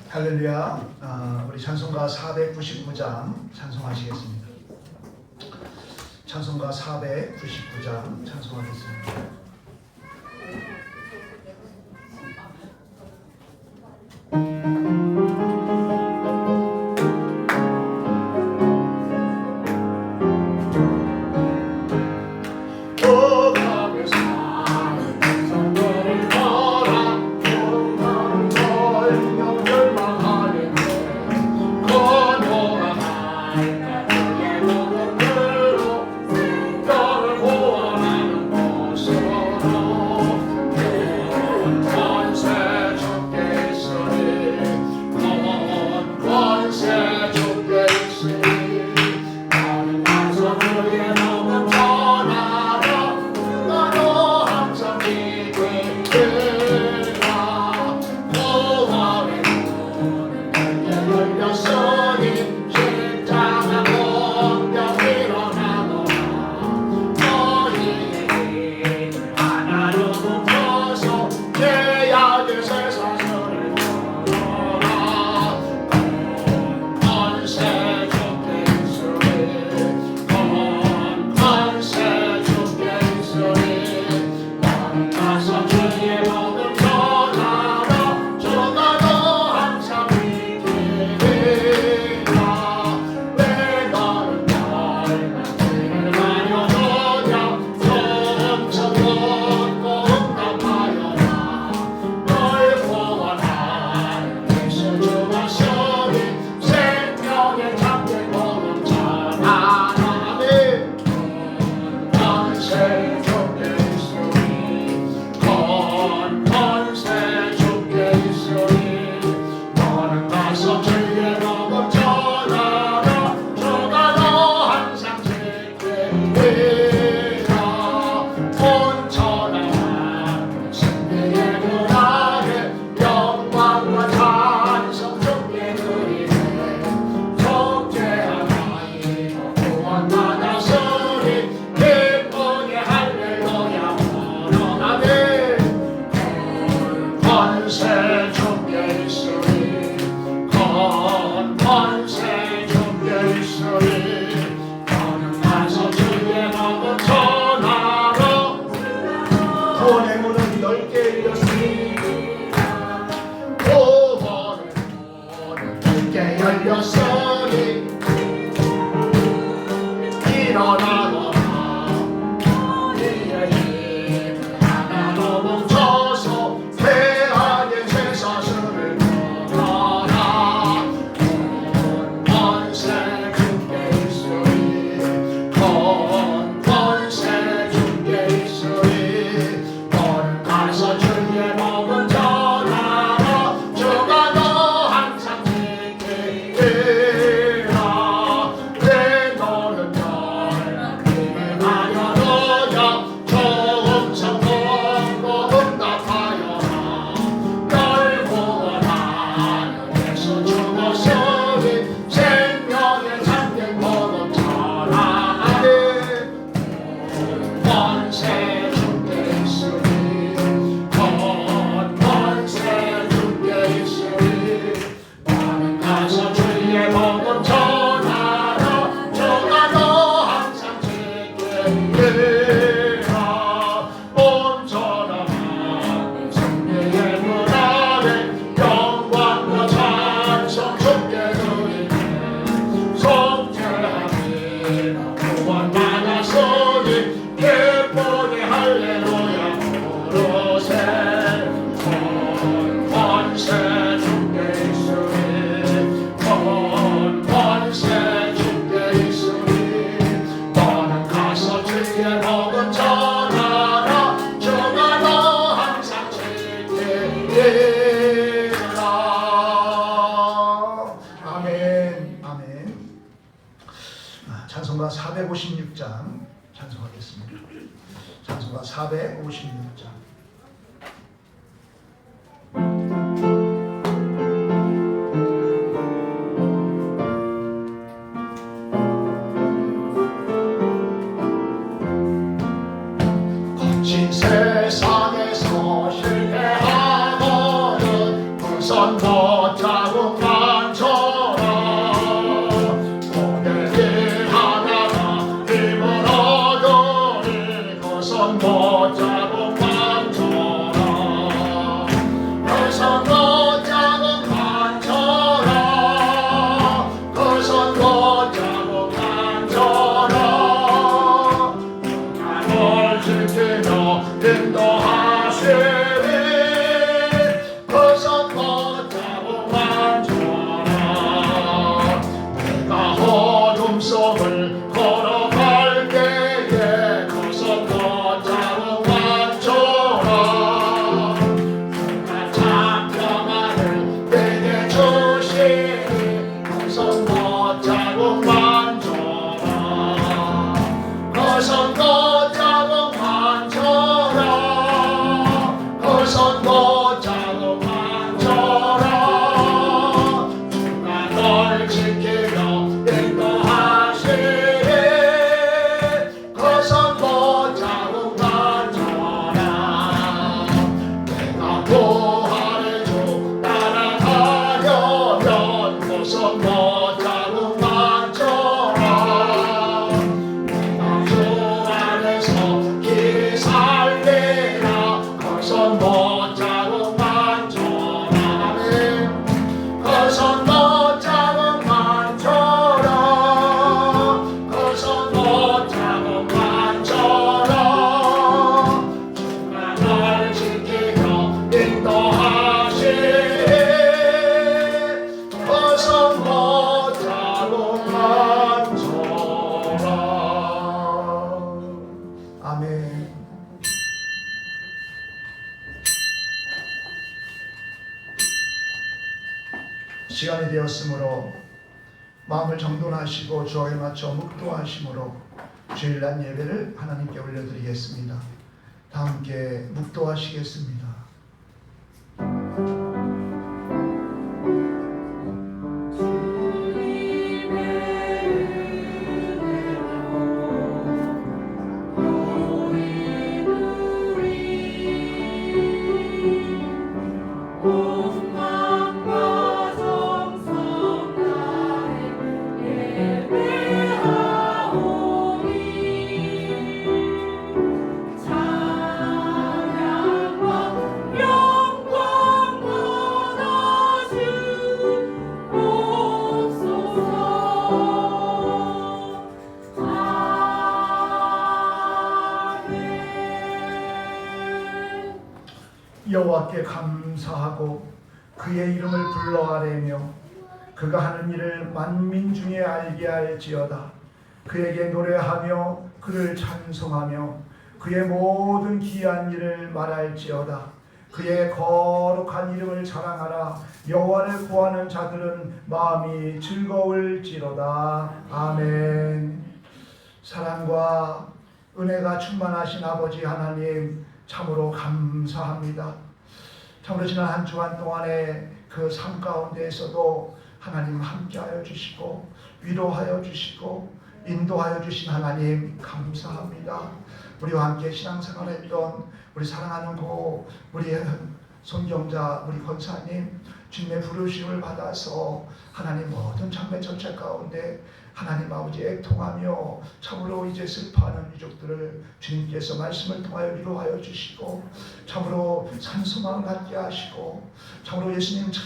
할렐루야. 우리 찬송가 499장 찬송하시겠습니다. 찬송가 499장 찬송하겠습니다. 찬송가 456장 찬송하겠습니다. 찬송가 456장. 거친 세상에서 실패하고는 우선 못하고 자국 많쳐라 모델이 하나가 힘을 얻으니 거선 못 자국 많쳐라 거선 못 자국 많쳐라 거선 못 자국 많쳐라 나를 지키며 인도하시니 거선 못 자국 많쳐라 내가 어둠 속을 걸어갈 때에 거선 못 자국 많쳐라 내가 잡혀만을 내게 주시니 거선 못 자국 많쳐라 거선 못 자국 많쳐라 거선 못 자국 많쳐라 누가 널 지키며 인도하시니 거선 못 자국 많쳐라 내가 부활의 주 따라가려면 거선 못 자국 많쳐라 내가 주 안에서 길이 살리라 거선 못 자국 많쳐라 거선 못 자국 많쳐라 거선 못 자국 많쳐라 누가 널 지키며 인도하시니 거선 못 자국 많쳐라. 아멘. 시간이 되었으므로 마음을 정돈하시고 주어에 맞춰 묵도하심으로 주일날 예배를 하나님께 올려드리겠습니다. 다 함께 묵도하시겠습니다. 여호와께 감사하고 그의 이름을 불러 아뢰며 그가 하는 일을 만민 중에 알게 할지어다. 그에게 노래하며 그를 찬송하며 그의 모든 기이한 일을 말할지어다. 그의 거룩한 이름을 자랑하라. 여호와를 구하는 자들은 마음이 즐거울지로다. 아멘. 사랑과 은혜가 충만하신 아버지 하나님 참으로 감사합니다. 참으로 지난 한 주간 동안에 그 삶 가운데에서도 하나님 함께하여 주시고 위로하여 주시고 인도하여 주신 하나님 감사합니다. 우리와 함께 신앙생활했던 우리 사랑하는 우리 손경자 우리 권사님 주님의 부르심을 받아서 하나님 모든 장래 전체 가운데 하나님 아버지 애통하며 참으로 이제 슬퍼하는 유족들을 주님께서 말씀을 통하여 위로하여 주시고 참으로 산소망을 갖게 하시고 참으로 예수님 참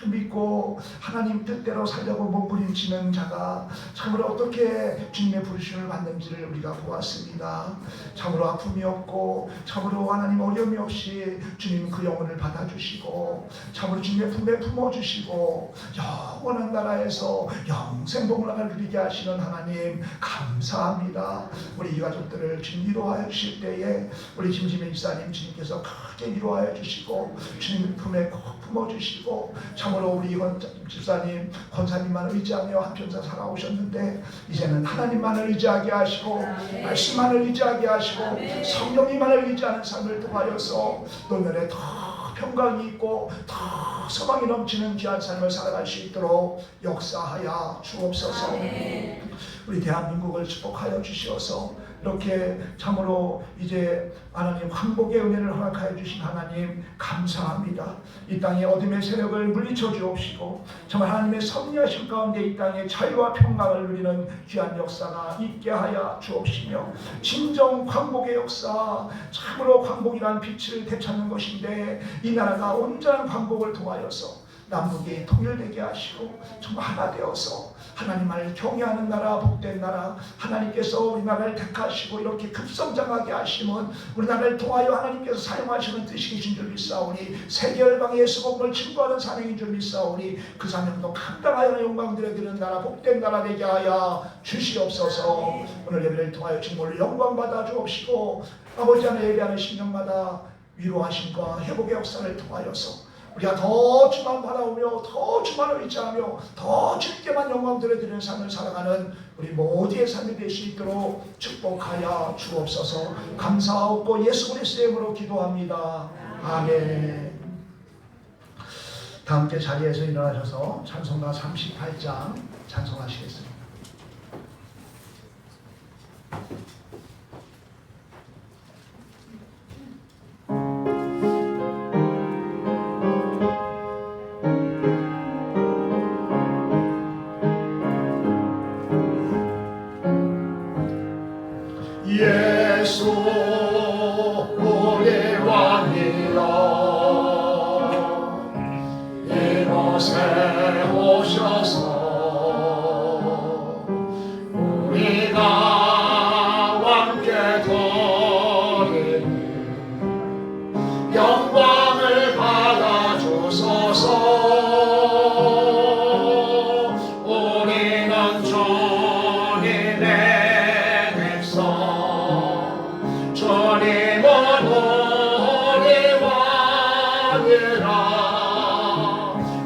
믿고 하나님 뜻대로 살려고 몸부림치는 자가 참으로 어떻게 주님의 부르심을 받는지를 우리가 보았습니다. 참으로 아픔이 없고 참으로 하나님 어려움이 없이 주님 그 영혼을 받아주시고 참으로 주님의 품에 품어주시고 영원한 나라에서 영생복락을 누리게 하시는 하나님 감사합니다. 우리 이 가족들을 주님 위로하여 주실 때에 우리 김지민 집사님 주님께서 크게 위로하여 주시고 주님 품에 꼭 품어주시고 참으로 우리 집사님 권사님만 의지하며 한평생 살아오셨는데 이제는 하나님만을 의지하게 하시고 말씀만을 의지하게 하시고 성령님만을 의지하는 삶을 통하여서 노년에 더 평강이 있고 더 소망이 넘치는 귀한 삶을 살아갈 수 있도록 역사하여 주옵소서. 우리 대한민국을 축복하여 주시어서 이렇게 참으로 이제 하나님 황복의 은혜를 허락하여 주신 하나님 감사합니다. 이 땅의 어둠의 세력을 물리쳐 주옵시고 정말 하나님의 섭리하심 가운데 이 땅에 자유와 평강을 누리는 귀한 역사가 있게 하여 주옵시며 진정 황복의 역사, 참으로 황복이란 빛을 되찾는 것인데 이 나라가 온전한 황복을 통하여서 남북이 통일되게 하시고 정말 하나 되어서 하나님을 경외하는 나라, 복된 나라, 하나님께서 우리나라를 택하시고 이렇게 급성장하게 하시면 우리나라를 통하여 하나님께서 사용하시는 뜻이신 줄 믿사오니 세계 열방의 예수복음을 증거하는 사명인 줄 믿사오니 그 사명도 감당하여 영광 드려드리는 나라, 복된 나라 되게 하여 주시옵소서. 오늘 예배를 통하여 정말 영광 받아 주옵시고 아버지 안에 예배하는 심령마다 위로하심과 회복의 역사를 통하여서 우리가 더 주만 바라오며 더 주만을 의지하며 더 주님께만 영광 드려드리는 삶을 살아가는 우리 모두의 삶이 될 수 있도록 축복하여 주옵소서. 감사하고 예수 그리스도의 이름으로 기도합니다. 아멘. 다 함께 자리에서 일어나셔서 찬송가 38장 찬송하시겠습니다. 예수 우리 왕이여 이곳에 오셔서 우리가 왕께 드리는 영광을 받아주소서. 우리는 주님의 백성, 주님은 우리 왕이라.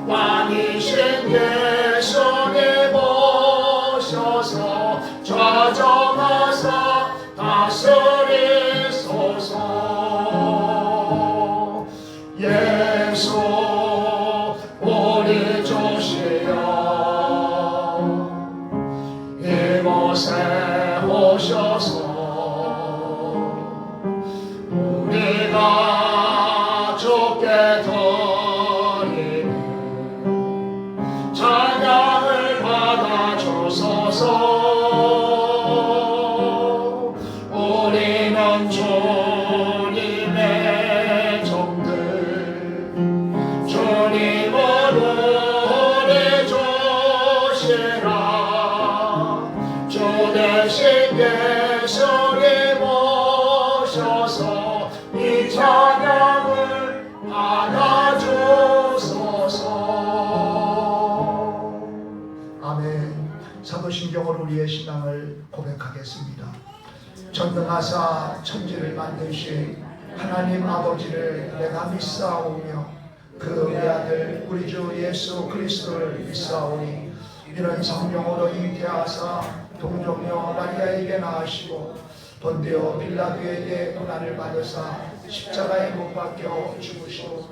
왕이신 예수님 오셔서 좌정하사 다스리소서. 예수 우리 주시여 이곳에 오셔서 우리가 주께 드리는 찬양을 받아주소서. 우리는 주님의 종들, 주님은 우리 주시라. 주 대신 예수님 오셔서 이 찬양을 받아주소서. 아멘. 사도신경으로 우리의 신앙을 고백하겠습니다. 전능하사 천지를 만드신 하나님 아버지를 내가 믿사오며 그 외아들 우리 주 예수 그리스도를 믿사오니 이는 성령으로 잉태하사 동정녀 마리아에게 낳으시고 본디오 빌라도에게 고난을 받으사 십자가에 못 박혀 죽으시고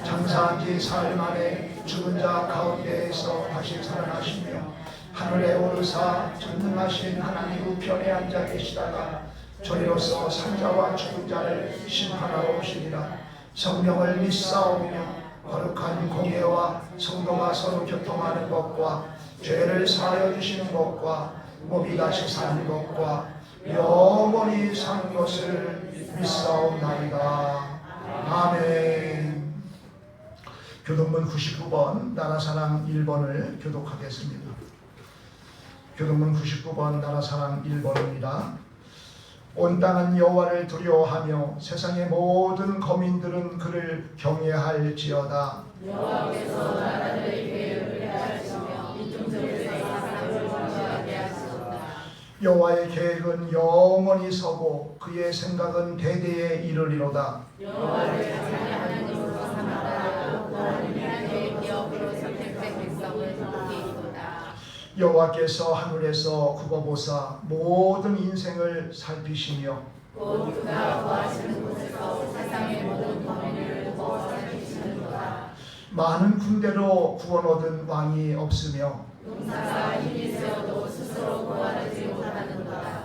장사한 지 사흘 만에 죽은 자 가운데에서 다시 살아나시며 하늘에 오르사 전능하신 하나님 우편에 앉아 계시다가 저희로서 산자와 죽은 자를 심판하러 오시리라. 성령을 믿사오며 거룩한 공예와 성도가 서로 교통하는 것과 죄를 사하여 주시는 것과 몸이 다시 사는 것과 영원히 사는 것을 믿사옵나이다. 아멘. 교동문 99번 나라사랑 1번을 교독하겠습니다. 교동문 99번 나라사랑 1번입니다. 온 땅은 여호와를 두려워하며 세상의 모든 거민들은 그를 경외할지어다. 여호와께서 나라들의 계획을 하시며 이중적의 사람을 원하게 하시도다. 여호와의 계획은 영원히 서고 그의 생각은 대대에 이르리로다. 여호와를 찬양하는 이로서 삼아라. 하나님의 계획이 업으로 선택된 백성을 돕게 이도다. 여호와께서 하늘에서 굽어보사 모든 인생을 살피시며 곧 그가 거하시는 곳에서 세상의 모든 거민을 보고 살피시는도다. 많은 군대로 구원 얻은 왕이 없으며 용사가 힘이 세어도 스스로 구하지 못하는도다.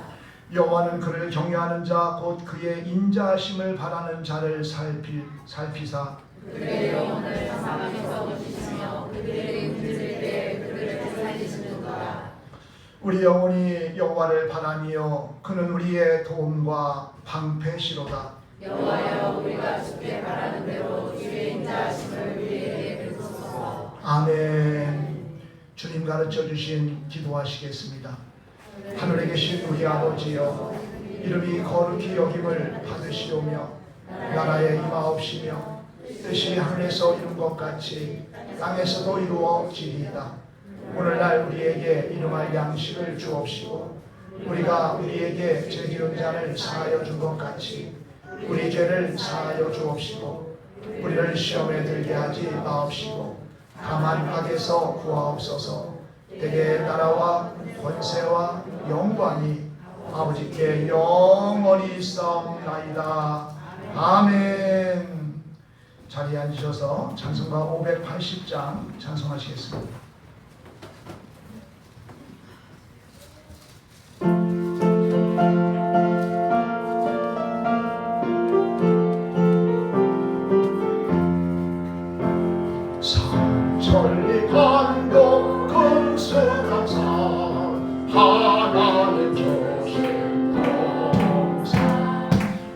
여호와는 그를 경외하는 자 곧 그의 인자하심을 바라는 자를 살피사 그들의 영혼을 사망에서 거두시며 그들의 움직일 때 그들을 살리시는도다. 우리 영혼이 여호와를 바라며 그는 우리의 도움과 방패시로다. 여호와여 우리가 주께 바라는 대로 주의 인자하심을 우리에게 베푸소서. 아멘. 주님 가르쳐 주신 기도하시겠습니다. 하늘에 계신 우리 아버지여, 이름이 거룩히 여김을 받으시오며 나라에 임하옵시며 뜻이 하늘에서 이룬 것 같이 땅에서도 이루어지리이다. 오늘날 우리에게 일용할 양식을 주옵시고 우리가 우리에게 죄 지은 자를 사하여 준 것 같이 우리 죄를 사하여 주옵시고 우리를 시험에 들게 하지 마옵시고 다만 악에서 구하옵소서. 대개 나라와 권세와 영광이 아버지께 영원히 있사옵나이다. 아멘. 자리에 앉으셔서 찬송가 580장 찬송하시겠습니다. 천리 간도 금수강산 하나님 주신 동산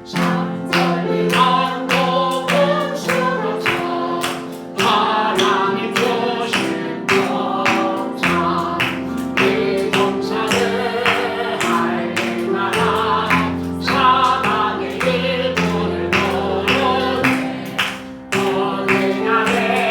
천리 간도 금수강산 하나님 주신 동산 이 동산을 알릴 만한 사랑의 일꾼을 보내 어느 날에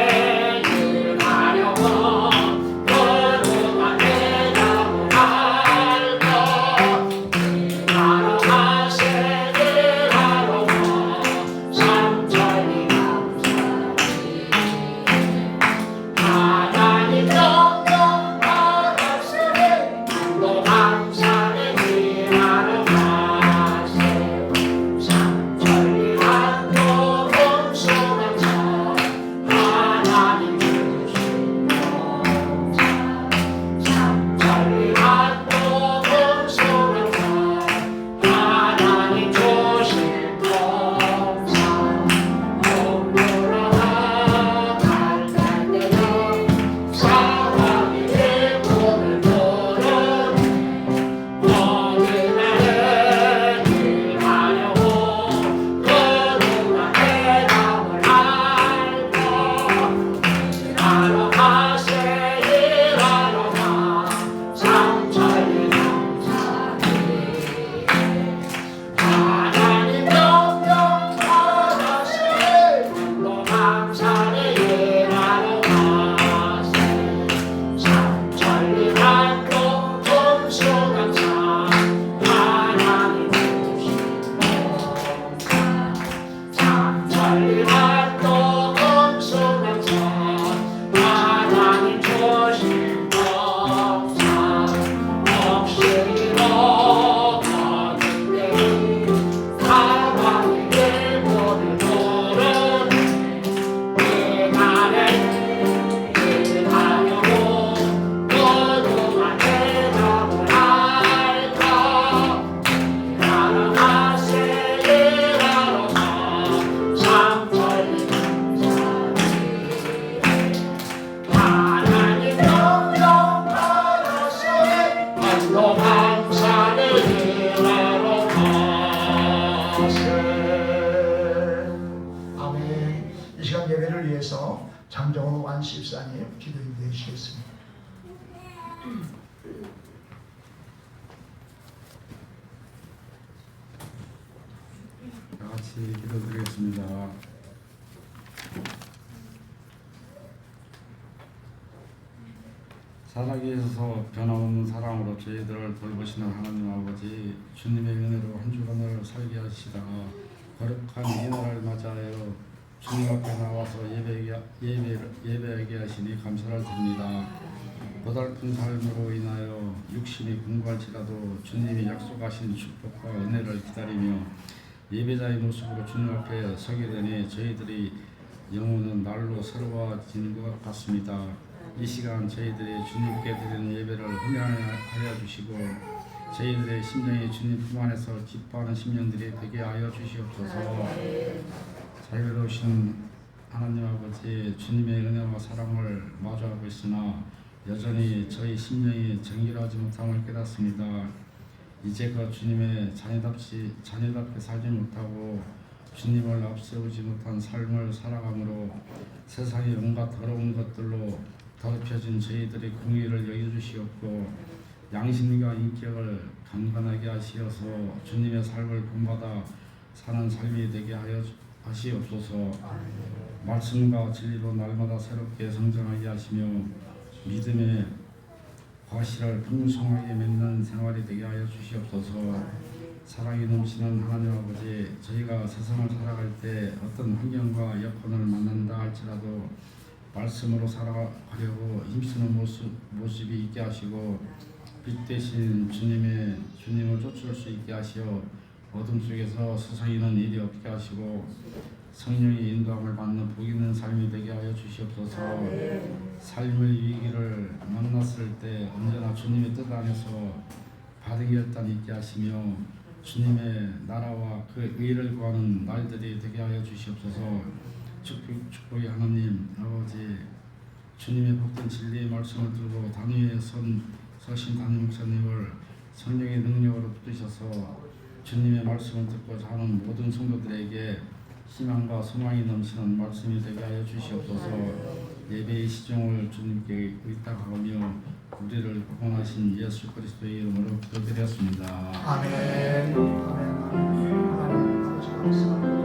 예배를 위해서 장정호 안십사님 기도 인도해 주시겠습니다. 다 같이 기도드리겠습니다. 살아기 있어서 변함없는 사랑으로 저희들을 돌보시는 하나님 아버지, 주님의 은혜로 한 주간을 살게 하시다가 거룩한 이 날을 맞이하여 주님 앞에 나와서 예배하게 하시니 감사를 드립니다. 고달픈 삶으로 인하여 육신이 궁궐지라도 주님이 약속하신 축복과 은혜를 기다리며 예배자의 모습으로 주님 앞에 서게 되니 저희들이 영혼은 날로 새로워지는 것 같습니다. 이 시간 저희들이 주님께 드리는 예배를 흠양하여 주시고 저희들의 심령이 주님 품 안에서 기뻐하는 심령들이 되게 하여 주시옵소서. 자유로우신 하나님 아버지, 주님의 은혜와 사랑을 마주하고 있으나 여전히 저희 심령이 정결하지 못함을 깨닫습니다. 이제껏 주님의 자녀답게 살지 못하고 주님을 앞세우지 못한 삶을 살아감으로 세상의 온갖 더러운 것들로 더럽혀진 저희들의 공의를 여겨주시옵고 양심과 인격을 강건하게 하시어서 주님의 삶을 본받아 사는 삶이 되게 하시옵소서. 말씀과 진리로 날마다 새롭게 성장하게 하시며 믿음의 과실을 풍성하게 맺는 생활이 되게 하여 주시옵소서. 사랑이 넘치는 하나님 아버지, 저희가 세상을 살아갈 때 어떤 환경과 여건을 만난다 할지라도 말씀으로 살아가려고 힘쓰는 모습이 있게 하시고 빛 대신 주님을 쫓을 수 있게 하시어 어둠 속에서 서성이는 일이 없게 하시고 성령의 인도함을 받는 복 있는 삶이 되게 하여 주시옵소서. 삶의 위기를 만났을 때 언제나 주님의 뜻 안에서 바른 결단 있게 하시며 주님의 나라와 그 의를 구하는 날들이 되게 하여 주시옵소서. 축복의 하나님 아버지, 주님의 복된 진리의 말씀을 들고 단위에 서신 담임 목사님을 성령의 능력으로 붙드셔서 주님의 말씀을 듣고 자는 모든 성도들에게 희망과 소망이 넘치는 말씀이 되게 하여 주시옵소서. 예배의 시종을 주님께 의탁하며 우리를 구원하신 예수 그리스도의 이름으로 기도드렸습니다. 아멘. 아멘. 하나님 아버지 감사합니다.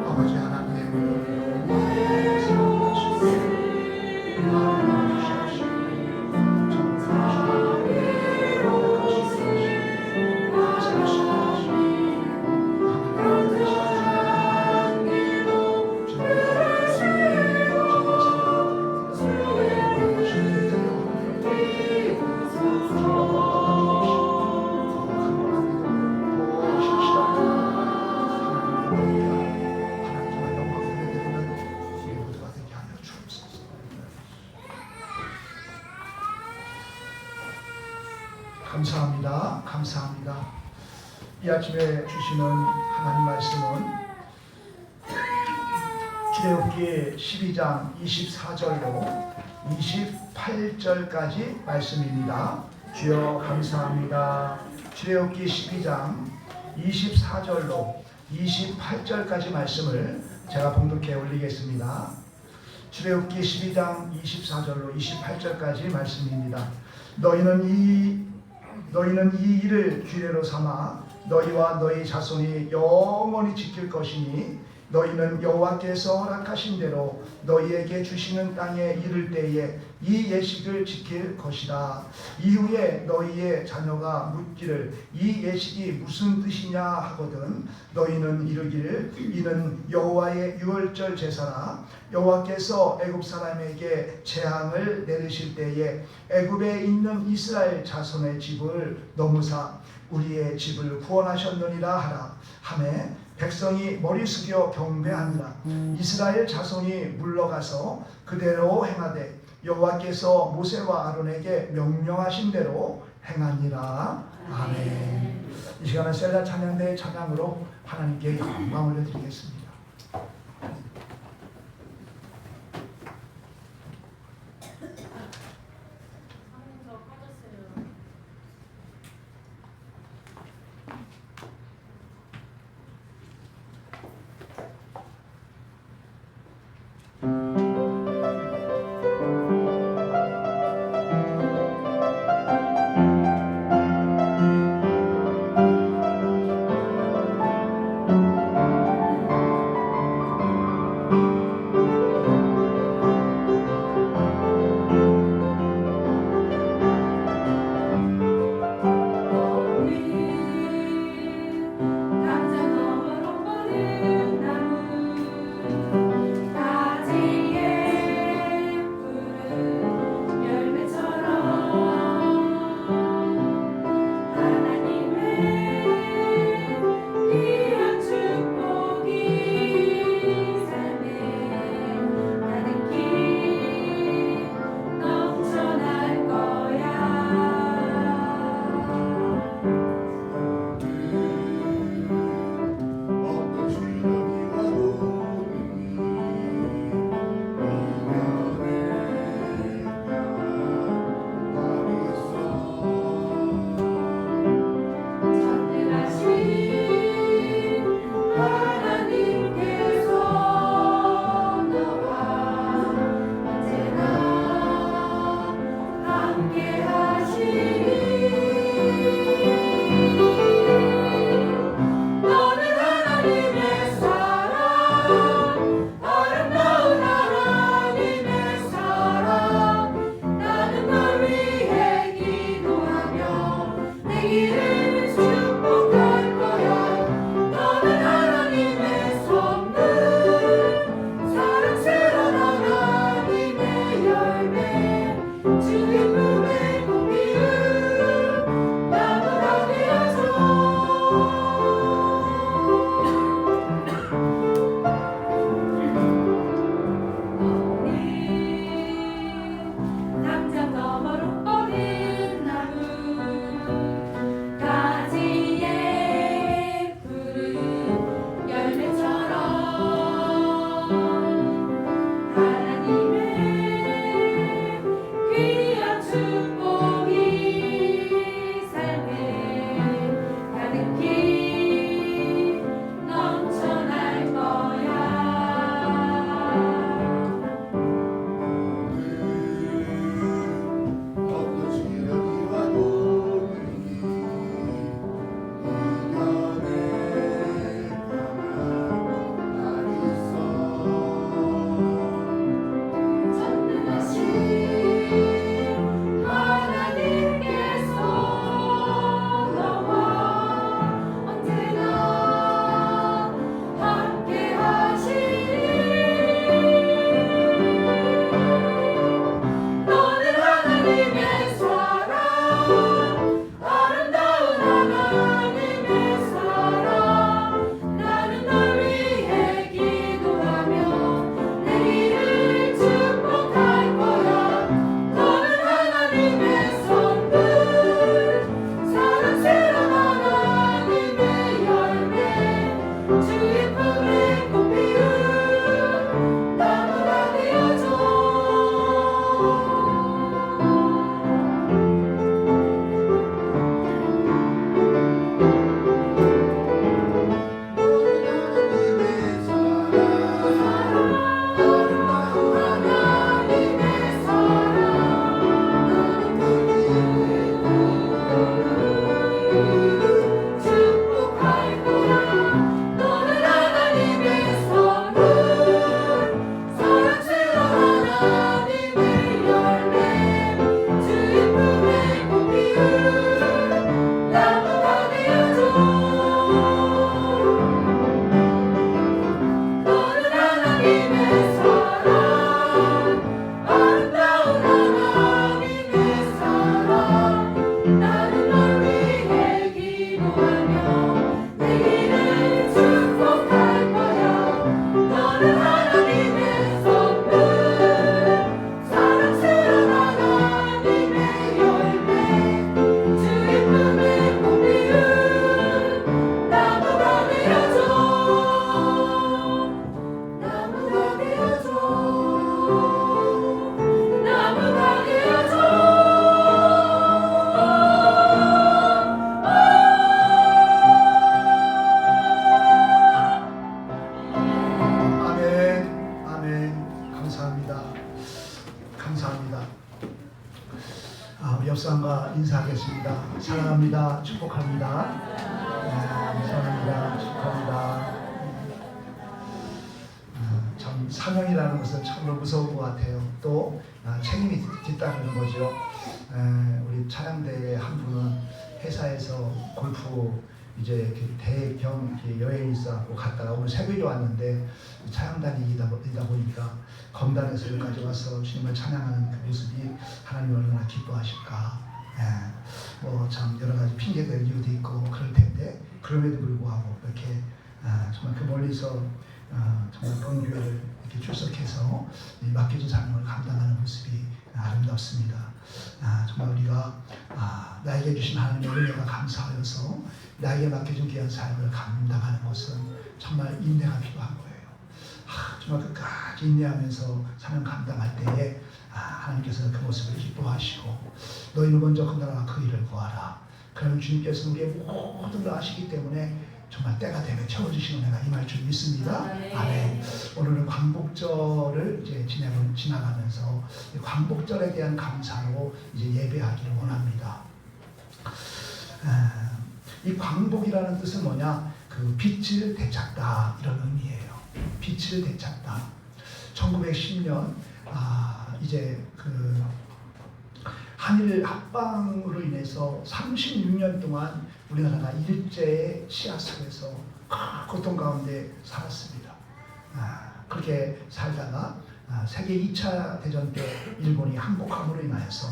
아버지 하나님 감사합니다. 감사합니다. 이 아침에 주시는 하나님 말씀은 출애굽기 12장 24절로 28절까지 말씀입니다. 주여 감사합니다. 출애굽기 12장 24절로 28절까지 말씀을 제가 봉독해 올리겠습니다. 출애굽기 12장 24절로 28절까지 말씀입니다. 너희는 이 일을 규례로 삼아 너희와 너희 자손이 영원히 지킬 것이니 너희는 여호와께서 허락하신 대로 너희에게 주시는 땅에 이를 때에 이 예식을 지킬 것이다. 이후에 너희의 자녀가 묻기를 이 예식이 무슨 뜻이냐 하거든 너희는 이르기를 이는 여호와의 유월절 제사라. 여호와께서 애굽 사람에게 재앙을 내리실 때에 애굽에 있는 이스라엘 자손의 집을 넘으사 우리의 집을 구원하셨느니라 하라 하매 백성이 머리 숙여 경배하니라. 이스라엘 자손이 물러가서 그대로 행하되 여호와께서 모세와 아론에게 명령하신 대로 행하니라. 아멘. 이 시간은 셀라 찬양대의 찬양으로 하나님께 영광 올려드리겠습니다. 주의 품에 꽃피운 나무가 되어줘. 당장 너머로 뻗은 나무 가지에 푸른 열매처럼 하나님의 귀한 축복이 삶에 가득히 넘쳐날 거야. 어떤 시련이 와도 이겨내 가만 날 있어. 전능하신 하나님께서 너와 언제나 함께 하시니 너는 하나님의 사랑, 아름다운 하나님의 사랑. 나는 널 위해 기도하며 내 길을 축복할 거야. 너는 하나님의 선물, 사랑스러운 하나님의 열매, 주의 품에 꽃피운 나무가 되어줘. 하나님의 사랑, 아름다운 하나님의 사랑. 축복할 거야. 너는 하나님의 선물, 사랑스러운 하나님의 열매, 주의 품에 꽃피운 나무가 되어줘. 너는 하나님의 사랑, 아름다운 하나님의 사랑. 나는 널 위해 기도하며 내 길을 축복할 거야. 너는 하나님의 선물, 사랑스러운 하나님의 열매, 주의 품에 꽃피운 나무가 되어줘. 나무가 되어줘. 나무가 되어줘. 아멘, 아멘. 감사합니다. 감사합니다. 우리 옆 사람과 인사하겠습니다. 사랑합니다. 축복합니다. 사랑합니다. 축복합니다. 참 사명이라는 것은 참으로 무서운 것 같아요. 또 책임이 뒤따르는 거죠. 우리 차량대의 한 분은 회사에서 골프 이제 대경 여행이 있어갖고 갔다가 오늘 새벽에 왔는데 차량단이다 보니까 검단에서 여기까지 와서 주님을 찬양하는 그 모습이 하나님 얼마나 기뻐하실까. 뭐 참 여러 가지 핑계될 이유도 있고 그럴 텐데 그럼에도 불구하고 이렇게 정말 그 멀리서 정말 본교회를 이렇게 출석해서 이 맡겨진 사명을 감당하는 모습이 아름답습니다. 정말 우리가 나에게 주신 하나님의 은혜가 감사하여서 나에게 맡겨진 귀한 사명을 감당하는 것은 정말 인내가 필요한 거예요. 정말 끝까지 인내하면서 사명 감당할 때에 하나님께서는 그 모습을 기뻐하시고 너희는 먼저 그 나라와 그 일을 구하라. 그러면 주님께서 우리의 모든 걸 아시기 때문에 정말 때가 되면 채워주시는 내가 임할 줄 믿습니다. 아멘. 오늘은 광복절을 이제 지나가면서 광복절에 대한 감사로 이제 예배하기를 원합니다. 이 광복이라는 뜻은 뭐냐? 그 빛을 되찾다 이런 의미예요. 빛을 되찾다. 1910년 이제 그 한일 합방으로 인해서 36년 동안 우리나라가 일제의 치하 속에서 고통 가운데 살았습니다. 그렇게 살다가 세계 2차 대전 때 일본이 항복함으로 인하여서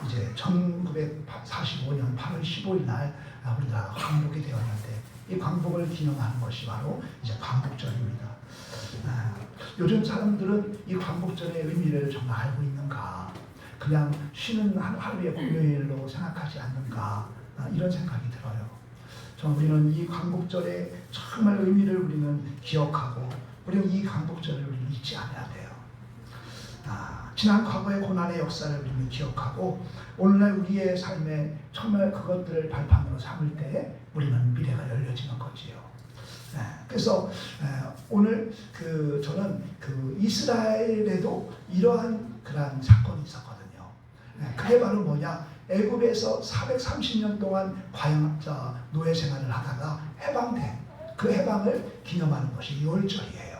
이제 1945년 8월 15일 날 우리나라가 항복이 되었는데 이 광복을 기념하는 것이 바로 이제 광복절입니다. 요즘 사람들은 이 광복절의 의미를 정말 알고 있는가? 그냥 쉬는 하루의 공휴일로 생각하지 않는가? 이런 생각이 들어요. 우리는 이 광복절의 정말 의미를 우리는 기억하고 우리는 이 광복절을 우리는 잊지 않아야 돼요. 지난 과거의 고난의 역사를 우리는 기억하고 오늘날 우리의 삶에 정말 그것들을 발판으로 삼을 때 우리는 미래가 열려지는 거지요. 그래서 오늘 저는 이스라엘에도 이러한 그러한 사건이 있었거든요. 그게 바로 뭐냐? 애굽에서 430년 동안 노예 생활을 하다가 해방된 그 해방을 기념하는 것이 유월절이에요.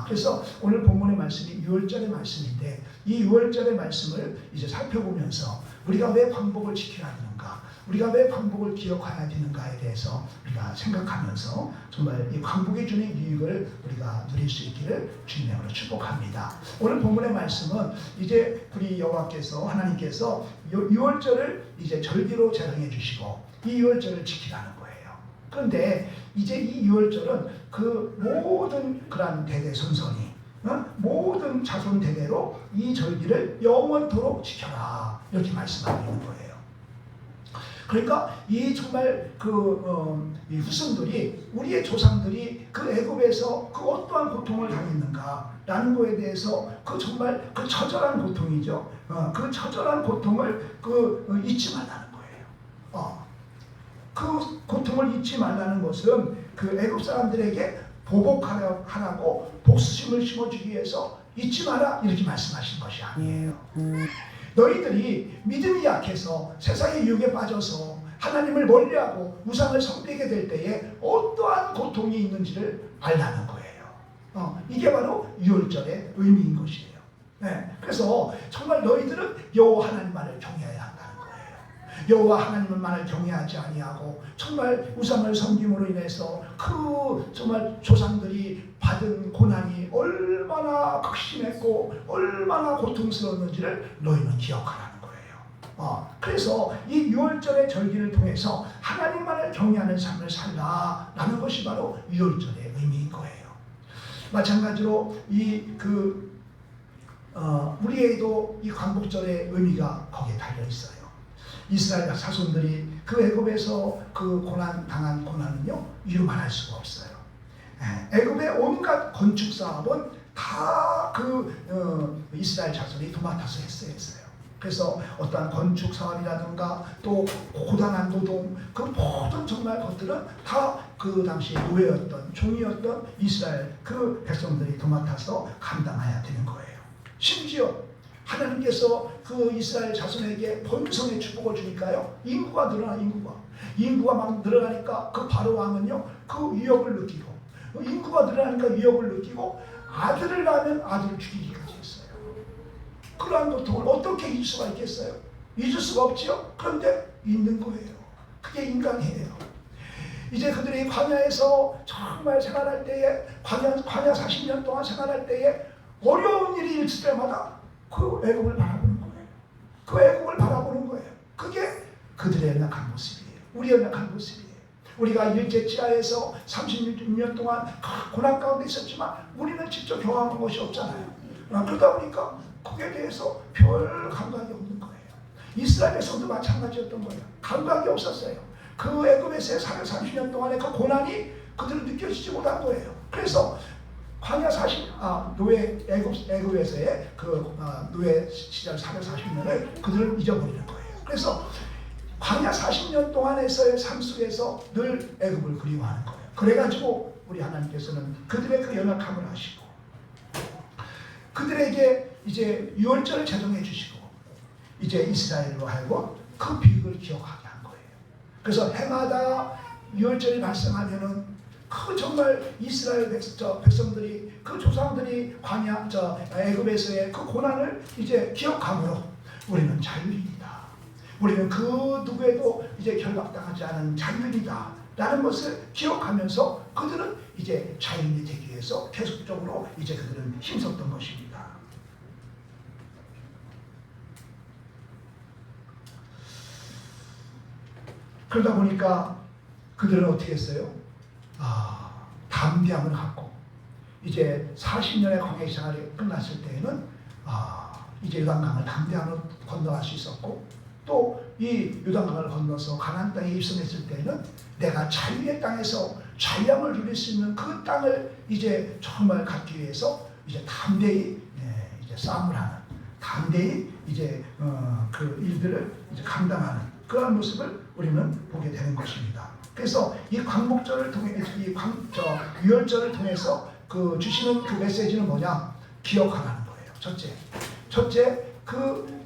그래서 오늘 본문의 말씀이 유월절의 말씀인데 이 유월절의 말씀을 이제 살펴보면서 우리가 왜 광복을 지켜야 되는가, 우리가 왜 광복을 기억해야 되는가에 대해서 우리가 생각하면서 정말 이 광복이 주는 유익을 우리가 누릴 수 있기를 주님으로 축복합니다. 오늘 본문의 말씀은 이제 우리 여호와께서 하나님께서 유월절을 이제 절기로 제정해 주시고 이 유월절을 지키라는 거예요. 그런데 이제 이 유월절은 그 모든 그러한 대대 선선이 모든 자손 대대로 이 절기를 영원토록 지켜라 이렇게 말씀하고 있는 거예요. 그러니까 이 정말 이 후손들이 우리의 조상들이 그 애굽에서 그 어떠한 고통을 당했는가라는 거에 대해서 정말 처절한 고통이죠. 그 처절한 고통을 잊지 말라는 거예요. 그 고통을 잊지 말라는 것은 그 애굽 사람들에게 보복하라고 복수심을 심어주기 위해서 잊지 마라 이렇게 말씀하신 것이 아니에요. 너희들이 믿음이 약해서 세상의 유혹에 빠져서 하나님을 멀리하고 우상을 섬기게 될 때에 어떠한 고통이 있는지를 알라는 거예요. 이게 바로 유월절의 의미인 것이에요. 그래서 정말 너희들은 여호와 하나님만을 경외해야 한다는 거예요. 여호와 하나님만을 경외하지 아니하고 정말 우상을 섬김으로 인해서 정말 조상들이 받은 고난이 얼마나 극심했고 얼마나 고통스러웠는지를 너희는 기억하라는 거예요. 그래서 이 유월절의 절기를 통해서 하나님만을 경외하는 삶을 살라라는 것이 바로 유월절의 의미인 거예요. 마찬가지로 우리에게도 이 광복절의 의미가 거기에 달려 있어요. 이스라엘 자손들이 그 애굽에서 당한 고난은요 이루말할 수가 없어요. 애굽의 온갖 건축 사업은 다 이스라엘 자손이 도맡아서 했어요. 그래서 어떠한 건축 사업이라든가 또 고단한 노동 그 모든 정말 것들은 다 그 당시 노예였던 종이었던 이스라엘 그 백성들이 도맡아서 감당해야 되는 거예요. 심지어 하나님께서 그 이스라엘 자손에게 번성의 축복을 주니까요. 인구가 막 늘어나니까 그 바로 왕은요. 그 위협을 느끼고 인구가 늘어나니까 위협을 느끼고 아들을 낳으면 아들을 죽이기까지 했어요. 그러한 고통을 어떻게 잊을 수가 있겠어요? 잊을 수가 없지요. 그런데 있는 거예요. 그게 인간이에요. 이제 그들이 광야에서 정말 생활할 때에 광야 40년 동안 생활할 때에 어려운 일이 있을 때마다 그 애굽을 바라보는 거예요. 그 애굽을 바라보는 거예요. 그게 그들의 연약한 모습이에요. 우리의 연약한 모습이에요. 우리가 일제 치하에서 36년 동안 고난 가운데 있었지만 우리는 직접 경험한 것이 없잖아요. 그러다 보니까 그에 대해서 별 감각이 없는 거예요. 이스라엘 백성도 마찬가지였던 거예요. 감각이 없었어요. 그 애굽에서의 430년 동안의 그 고난이 그들은 느껴지지 못한 거예요. 그래서 광야 애굽에서의 노예 시절 440년을 그들은 잊어버리는 거예요. 그래서 광야 40년 동안에서의 삶 속에서 늘 애굽을 그리워하는 거예요. 그래가지고 우리 하나님께서는 그들의 그 연약함을 아시고 그들에게 이제 유월절을 제정해 주시고 이제 이스라엘로 하여금 그 비극을 기억하게 한 거예요. 그래서 해마다 유월절이 발생하면은 정말 이스라엘 백성들이 그 조상들이 애굽에서의 그 고난을 이제 기억함으로 우리는 자유인이다. 우리는 그 누구에도 이제 결박당하지 않은 자유인이다. 라는 것을 기억하면서 그들은 이제 자유인이 되기 위해서 계속적으로 이제 그들은 힘썼던 것입니다. 그러다 보니까 그들은 어떻게 했어요? 담대함을 갖고 이제 40년의 광야 생활이 끝났을 때에는 이제 요단강을 담대함으로 건너갈 수 있었고, 또 이 요단강을 건너서 가나안 땅에 입성했을 때는 내가 자유의 땅에서 자유함을 누릴 수 있는 그 땅을 이제 정말 갖기 위해서 이제 담대히 이제 싸움을 하는, 담대히 이제 그 일들을 이제 감당하는 그런 모습을 우리는 보게 되는 것입니다. 그래서 이 광복절을 통해 유월절을 통해서 그 주시는 그 메시지는 뭐냐? 기억하라는 거예요. 첫째 그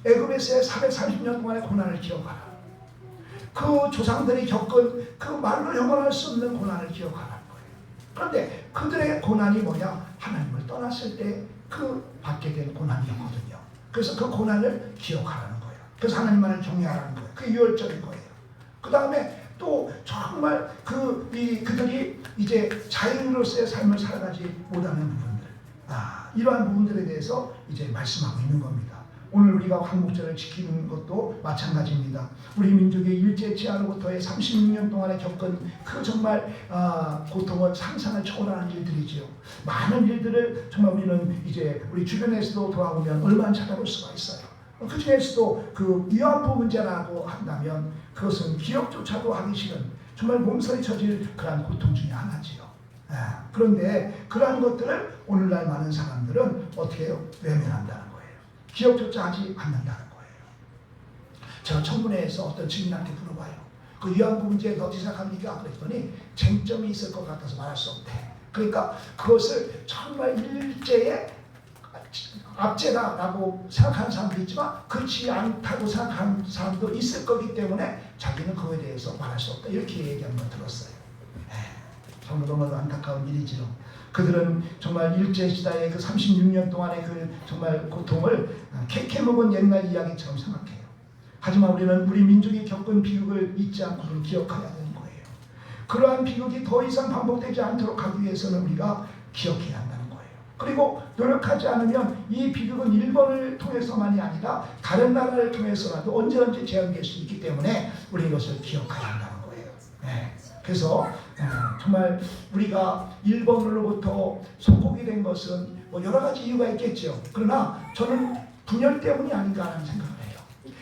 애굽에서의 430년 동안의 고난을 기억하라. 그 조상들이 겪은 그 말로 형언할 수 없는 고난을 기억하라는 거예요. 그런데 그들의 고난이 뭐냐? 하나님을 떠났을 때 그 받게 된 고난이었거든요. 그래서 그 고난을 기억하라는 거예요. 그래서 하나님만을 경외하라는 거예요. 그게 유월절인 거예요. 그 다음에 또 정말 그들이 이제 자유인으로서의 삶을 살아가지 못하는 부분들, 이러한 부분들에 대해서 이제 말씀하고 있는 겁니다. 오늘 우리가 광복절을 지키는 것도 마찬가지입니다. 우리 민족의 일제치하로부터의 36년 동안에 겪은 그 정말 고통은 상상을 초월하는 일들이지요. 많은 일들을 정말 우리는 이제 우리 주변에서도 돌아보면 얼마나 찾아볼 수가 있어요. 그 중에서도 그 위안부 문제라고 한다면 그것은 기억조차도 하기 싫은 정말 몸서리 쳐질 그러한 고통 중에 하나지요. 그런데 그러한 것들을 오늘날 많은 사람들은 어떻게 해요? 외면한다는 거예요. 기억조차 하지 않는다는 거예요. 제가 청문회에서 어떤 증인한테 물어봐요. 그 위안부 문제에 어떻게 생각합니까? 그랬더니 쟁점이 있을 것 같아서 말할 수 없대. 그러니까 그것을 정말 일제의 압제다라고 생각하는 사람도 있지만 그렇지 않다고 생각하는 사람도 있을 거기 때문에 자기는 그거에 대해서 말할 수 없다, 이렇게 얘기하는 걸 들었어요. 정말 너무도 안타까운 일이지요. 그들은 정말 일제시대의 그 36년 동안의 그 정말 고통을 캐캐 먹은 옛날 이야기처럼 생각해요. 하지만 우리는 우리 민족이 겪은 비극을 잊지 않고 기억해야 되는 거예요. 그러한 비극이 더 이상 반복되지 않도록 하기 위해서는 우리가 기억해야 한다는 거예요. 그리고 노력하지 않으면 이 비극은 일본을 통해서만이 아니라 다른 나라를 통해서라도 언제든지 재현될 수 있기 때문에 우리 이것을 기억해야 한다는 거예요. 그래서 정말 우리가 일본으로부터 속국이 된 것은 뭐 여러 가지 이유가 있겠죠. 그러나 저는 분열 때문이 아닌가 하는 생각을 해요.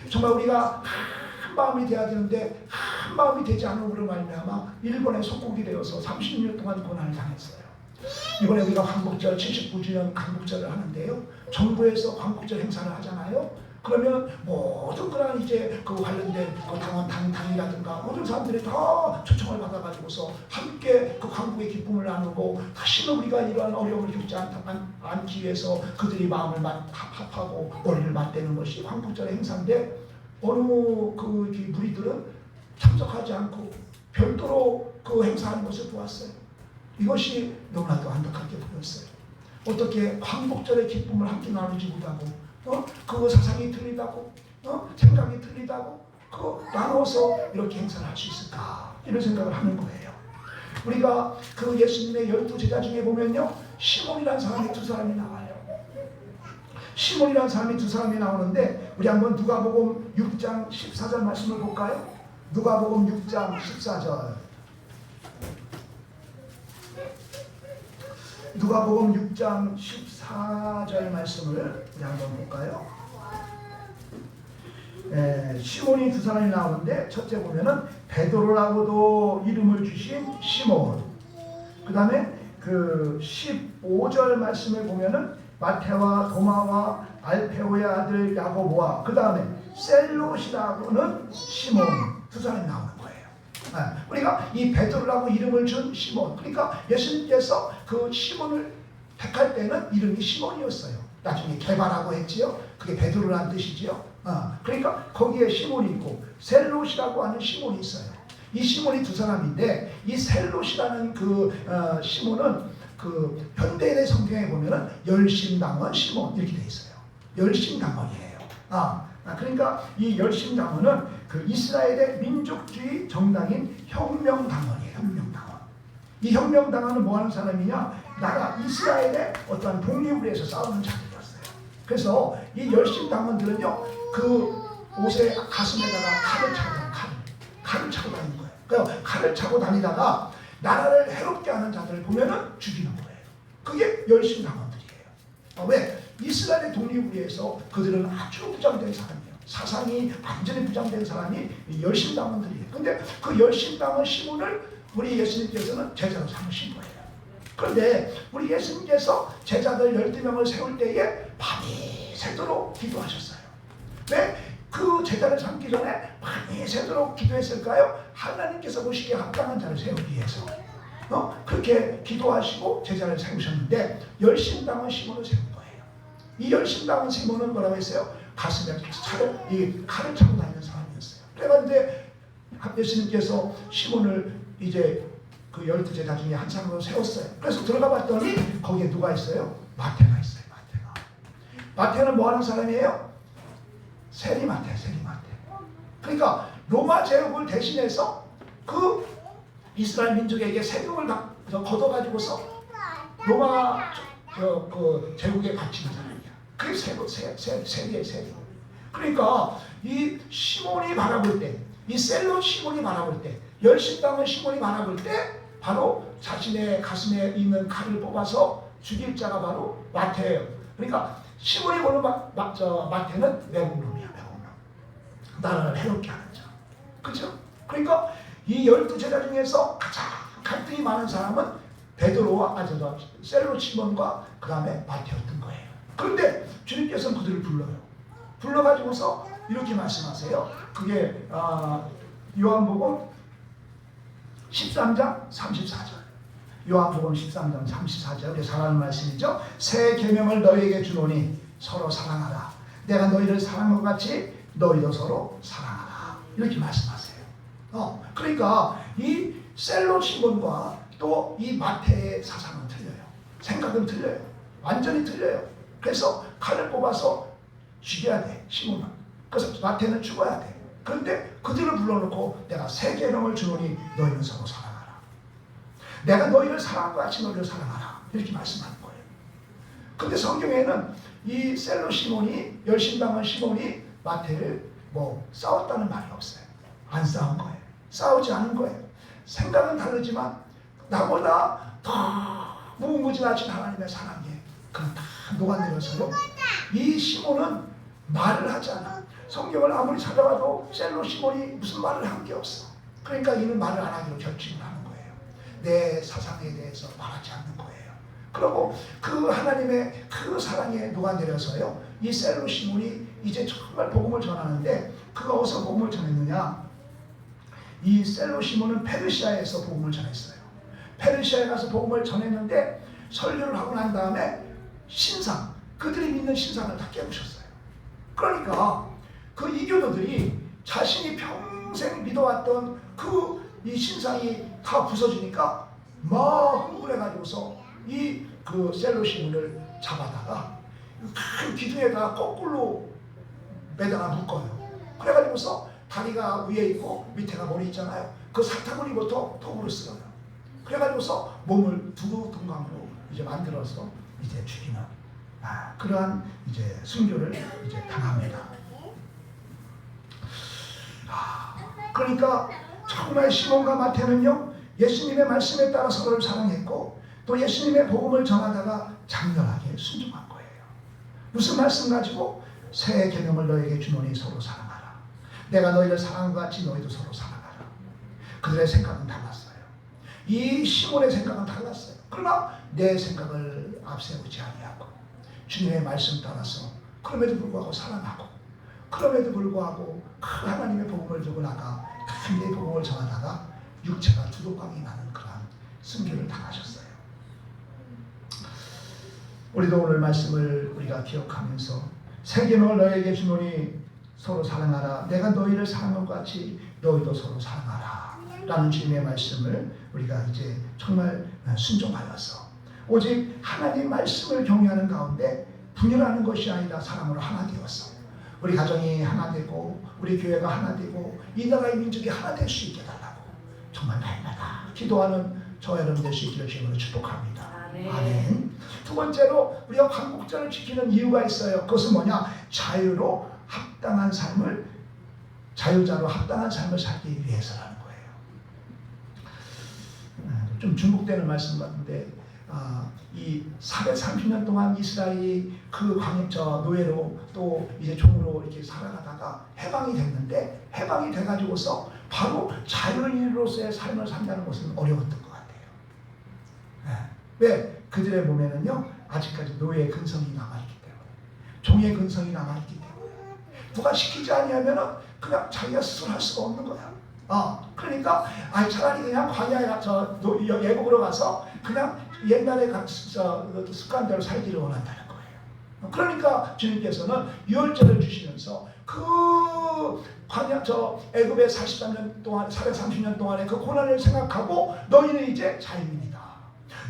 정말 우리가 한 마음이 돼야 되는데 한 마음이 되지 않음으로 말미암아 일본의 속국이 되어서 30년 동안 고난을 당했어요. 이번에 우리가 광복절 79주년 광복절을 하는데요. 정부에서 광복절 행사를 하잖아요. 그러면 모든 그런 이제 그 관련된 그 당이라든가 모든 사람들이 다 초청을 받아가지고서 함께 그 광복의 기쁨을 나누고 다시는 우리가 이러한 어려움을 겪지 않기 위해서 그들이 마음을 합하고 머리를 맞대는 것이 광복절의 행사인데 어느 그 무리들은 참석하지 않고 별도로 그 행사하는 것을 보았어요. 이것이 너무나도 안타깝게 보였어요. 어떻게 광복절의 기쁨을 함께 나누지 못하고 그 사상이 틀리다고 생각이 틀리다고 나눠서 이렇게 행사를 할 수 있을까, 이런 생각을 하는 거예요. 우리가 그 예수님의 12제자 중에 보면요, 시몬이라는 사람이 두 사람이 나와요. 시몬이라는 사람이 두 사람이 나오는데 우리 한번 누가복음 6장 14절 말씀을 볼까요? 누가복음 6장 14절. 누가복음 6장 14절 말씀을 우리 한번 볼까요? 시몬이 두 사람이 나오는데 첫째 보면은 베드로라고도 이름을 주신 시몬. 그 다음에 그 15절 말씀을 보면은 마태와 도마와 알페오의 아들 야고보와 그 다음에 셀롯이라고는 시몬, 두 사람이 나오는 거예요. 우리가 이 베드로라고 이름을 준 시몬, 그러니까 예수님께서 그 시몬을 택할 때는 이름이 시몬이었어요. 나중에 개바라고 했지요. 그게 베드로라는 뜻이지요. 그러니까 거기에 시몬이 있고 셀롯이라고 하는 시몬이 있어요. 이 시몬이 두 사람인데 이 셀롯이라는 그 시몬은 그 현대인의 성경에 보면은 열심당원 시몬 이렇게 돼 있어요. 열심당원이에요. 그러니까 이 열심당원은 그 이스라엘의 민족주의 정당인 혁명당원이에요. 혁명당원. 이 혁명당원은 뭐 하는 사람이냐? 나라 이스라엘의 어떠한 독립을 위해서 싸우는 자들이었어요. 그래서 이 열심당원들은요, 그 옷에 가슴에다가 칼을 차요. 칼을 차고 다니는 거예요. 그러니까 칼을 차고 다니다가 나라를 해롭게 하는 자들을 보면은 죽이는 거예요. 그게 열심당원들이에요. 왜? 이스라엘의 독립을 위해서 그들은 아주 부장된 사람이에요. 사상이 완전히 부장된 사람이 열심당원들이에요. 근데 그 열심당원 시몬을 우리 예수님께서는 제자로 삼으신 거예요. 그런데 우리 예수님께서 제자들 12명을 세울 때에 밤이 새도록 기도하셨어요. 왜? 그 제자를 삼기 전에 밤이 새도록 기도했을까요? 하나님께서 보시기에 합당한 자를 세우기 위해서 그렇게 기도하시고 제자를 세우셨는데 열심당원 시몬을 세운 거예요. 이 열심당원 시몬은 뭐라고 했어요? 가슴에 이 칼을 차고 다니는 사람이었어요. 그래서 이제 예수님께서 시몬을 이제 그 12제자 중에 한 사람으로 세웠어요. 그래서 들어가 봤더니 거기에 누가 있어요? 마태가 있어요. 마태는 뭐 하는 사람이에요? 세리마태. 그러니까 로마 제국을 대신해서 그 이스라엘 민족에게 세금을 걷어가지고서 로마 그 제국에 바치는 사람이야. 그게 세리예요, 세리. 그러니까 이 시몬이 바라볼 때, 이 셀롯 시몬이 바라볼 때, 열심당원 시몬이 바라볼 때 바로 자신의 가슴에 있는 칼을 뽑아서 죽일 자가 바로 마태예요. 그러니까 시몬이 보는 마태는 매국놈이야, 매국놈. 나라를 해롭게 하는 자. 그렇죠? 그러니까 이 12제자 중에서 가장 갈등이 많은 사람은 베드로와 셀롯 시몬과 그 다음에 마태였던 거예요. 그런데 주님께서는 그들을 불러요. 불러가지고서 이렇게 말씀하세요. 그게 요한복음 13장 34절. 요한복음 13장 34절. 우리 사랑하는 말씀이죠. 새 계명을 너희에게 주노니 서로 사랑하라. 내가 너희를 사랑한 것 같이 너희도 서로 사랑하라. 이렇게 말씀하세요. 그러니까 이 셀롯 시몬과 또 이 마태의 사상은 틀려요. 생각은 틀려요. 완전히 틀려요. 그래서 칼을 뽑아서 죽여야 돼, 시몬은. 그래서 마태는 죽어야 돼. 그런데 그들을 불러놓고 내가 새 계명을 주노니 너희는 서로 사랑하라. 내가 너희를 사랑한 것 같이 너희를 사랑하라. 이렇게 말씀하는 거예요. 그런데 성경에는 이 셀롯 시몬이, 열심당한 시몬이 마태를 싸웠다는 말이 없어요. 안 싸운 거예요. 싸우지 않은 거예요. 생각은 다르지만 나보다 더 무궁무진하신 하나님의 사랑에 그건 다 녹아내려서 이 시몬은 말을 하지 않아. 성경을 아무리 찾아봐도 셀롯 시몬이 무슨 말을 한 게 없어. 그러니까 이는 말을 안 하기로 결심을 하는 거예요. 내 사상에 대해서 말하지 않는 거예요. 그리고 그 하나님의 그 사랑에 녹아내려서요, 이 셀롯 시몬이 이제 정말 복음을 전하는데 그가 어디서 복음을 전했느냐? 이 셀롯 시몬은 페르시아에서 복음을 전했어요. 페르시아에 가서 복음을 전했는데 설교를 하고 난 다음에 신상, 그들이 믿는 신상을 다 깨부셨어요. 그러니까 그 이교도들이 자신이 평생 믿어왔던 이 신상이 다 부서지니까 막 흥분해가지고서 그 셀롯 시몬을 잡아다가 큰 기둥에다가 거꾸로 매달아 묶어요. 그래가지고서 다리가 위에 있고 밑에가 머리 있잖아요. 그 사타구니부터 톱으로 쓸어요. 그래가지고서 몸을 두 동강으로 이제 만들어서 이제 죽이는 그러한 이제 순교를 이제 당합니다. 그러니까 정말 시몬과 마태는요, 예수님의 말씀에 따라 서로를 사랑했고 또 예수님의 복음을 전하다가 장렬하게 순종한 거예요. 무슨 말씀 가지고? 새 계명을 너에게 주노니 서로 사랑하라. 내가 너희를 사랑한 것 같이 너희도 서로 사랑하라. 그들의 생각은 달랐어요. 이 시몬의 생각은 달랐어요. 그러나 내 생각을 앞세우지 아니하고 주님의 말씀 따라서 그럼에도 불구하고 사랑하고 그럼에도 불구하고 그 하나님의 복음을 들고 나가 그 복음을 전하다가 육체가 두동강이 나는 그러한 순교를 당하셨어요. 우리도 오늘 말씀을 우리가 기억하면서 새 계명을 너희에게 주노니 서로 사랑하라. 내가 너희를 사랑한 것 같이 너희도 서로 사랑하라. 라는 주님의 말씀을 우리가 이제 정말 순종하여서 오직 하나님 말씀을 경외하는 가운데 분열하는 것이 아니라 사랑으로 하나 되어서 우리 가정이 하나 되고 우리 교회가 하나 되고 이 나라의 민족이 하나 될 수 있게 달라고 정말 날마다 기도하는 저와 여러분 될 수 있기를 주님으로 축복합니다. 아멘. 두 번째로 우리가 광복절을 지키는 이유가 있어요. 그것은 뭐냐? 자유로 합당한 삶을 자유자로 합당한 삶을 살기 위해서라는 거예요. 좀 중복되는 말씀 같은데 이 430년 동안 이스라엘이 그 노예로 또 이제 종으로 이렇게 살아가다가 해방이 됐는데 해방이 돼가지고서 바로 자유인으로서의 삶을 산다는 것은 어려웠던 것 같아요. 왜? 그들의 몸에는요 아직까지 노예의 근성이 남아있기 때문에, 종의 근성이 남아있기 때문에 누가 시키지 아니하면은 그냥 자기가 스스로 할 수가 없는 거야. 그러니까 차라리 그냥 광야에 예복으로 가서 그냥 옛날에 습관대로 살기를 원한다는 거예요. 그러니까 주님께서는 유월절을 주시면서 그 광야 애굽의 430년 동안의 그 고난을 생각하고 너희는 이제 자유인이다.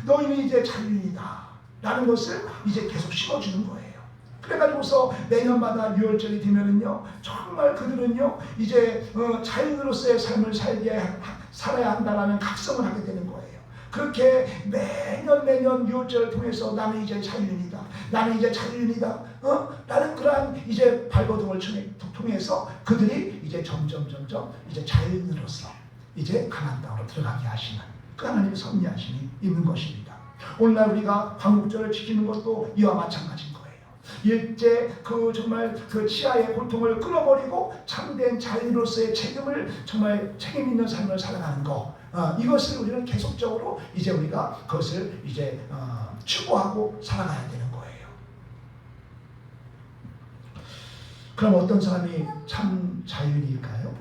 너희는 이제 자유인이다. 라는 것을 이제 계속 심어주는 거예요. 그래가지고서 내년마다 6월절이 되면은요 정말 그들은요 이제 자유인으로서의 삶을 살아야 한다라는 각성을 하게 되는 거예요. 그렇게 매년 6월절을 통해서 나는 이제 자유인이다. 나는 이제 자유인이다. 라는 그러한 이제 발버둥을 통해서 그들이 이제 점점 이제 자유인으로서 이제 가나안 땅으로 들어가게 하시는 그 하나님의 섭리하심이 있는 것입니다. 오늘날 우리가 광복절을 지키는 것도 이와 마찬가지인 거예요. 일제 정말 그 치하의 고통을 끊어버리고 참된 자유로서의 책임을 정말 책임 있는 삶을 살아가는 것, 이것을 우리는 계속적으로 이제 우리가 그것을 이제 추구하고 살아가야 되는 거예요. 그럼 어떤 사람이 참 자유인일까요?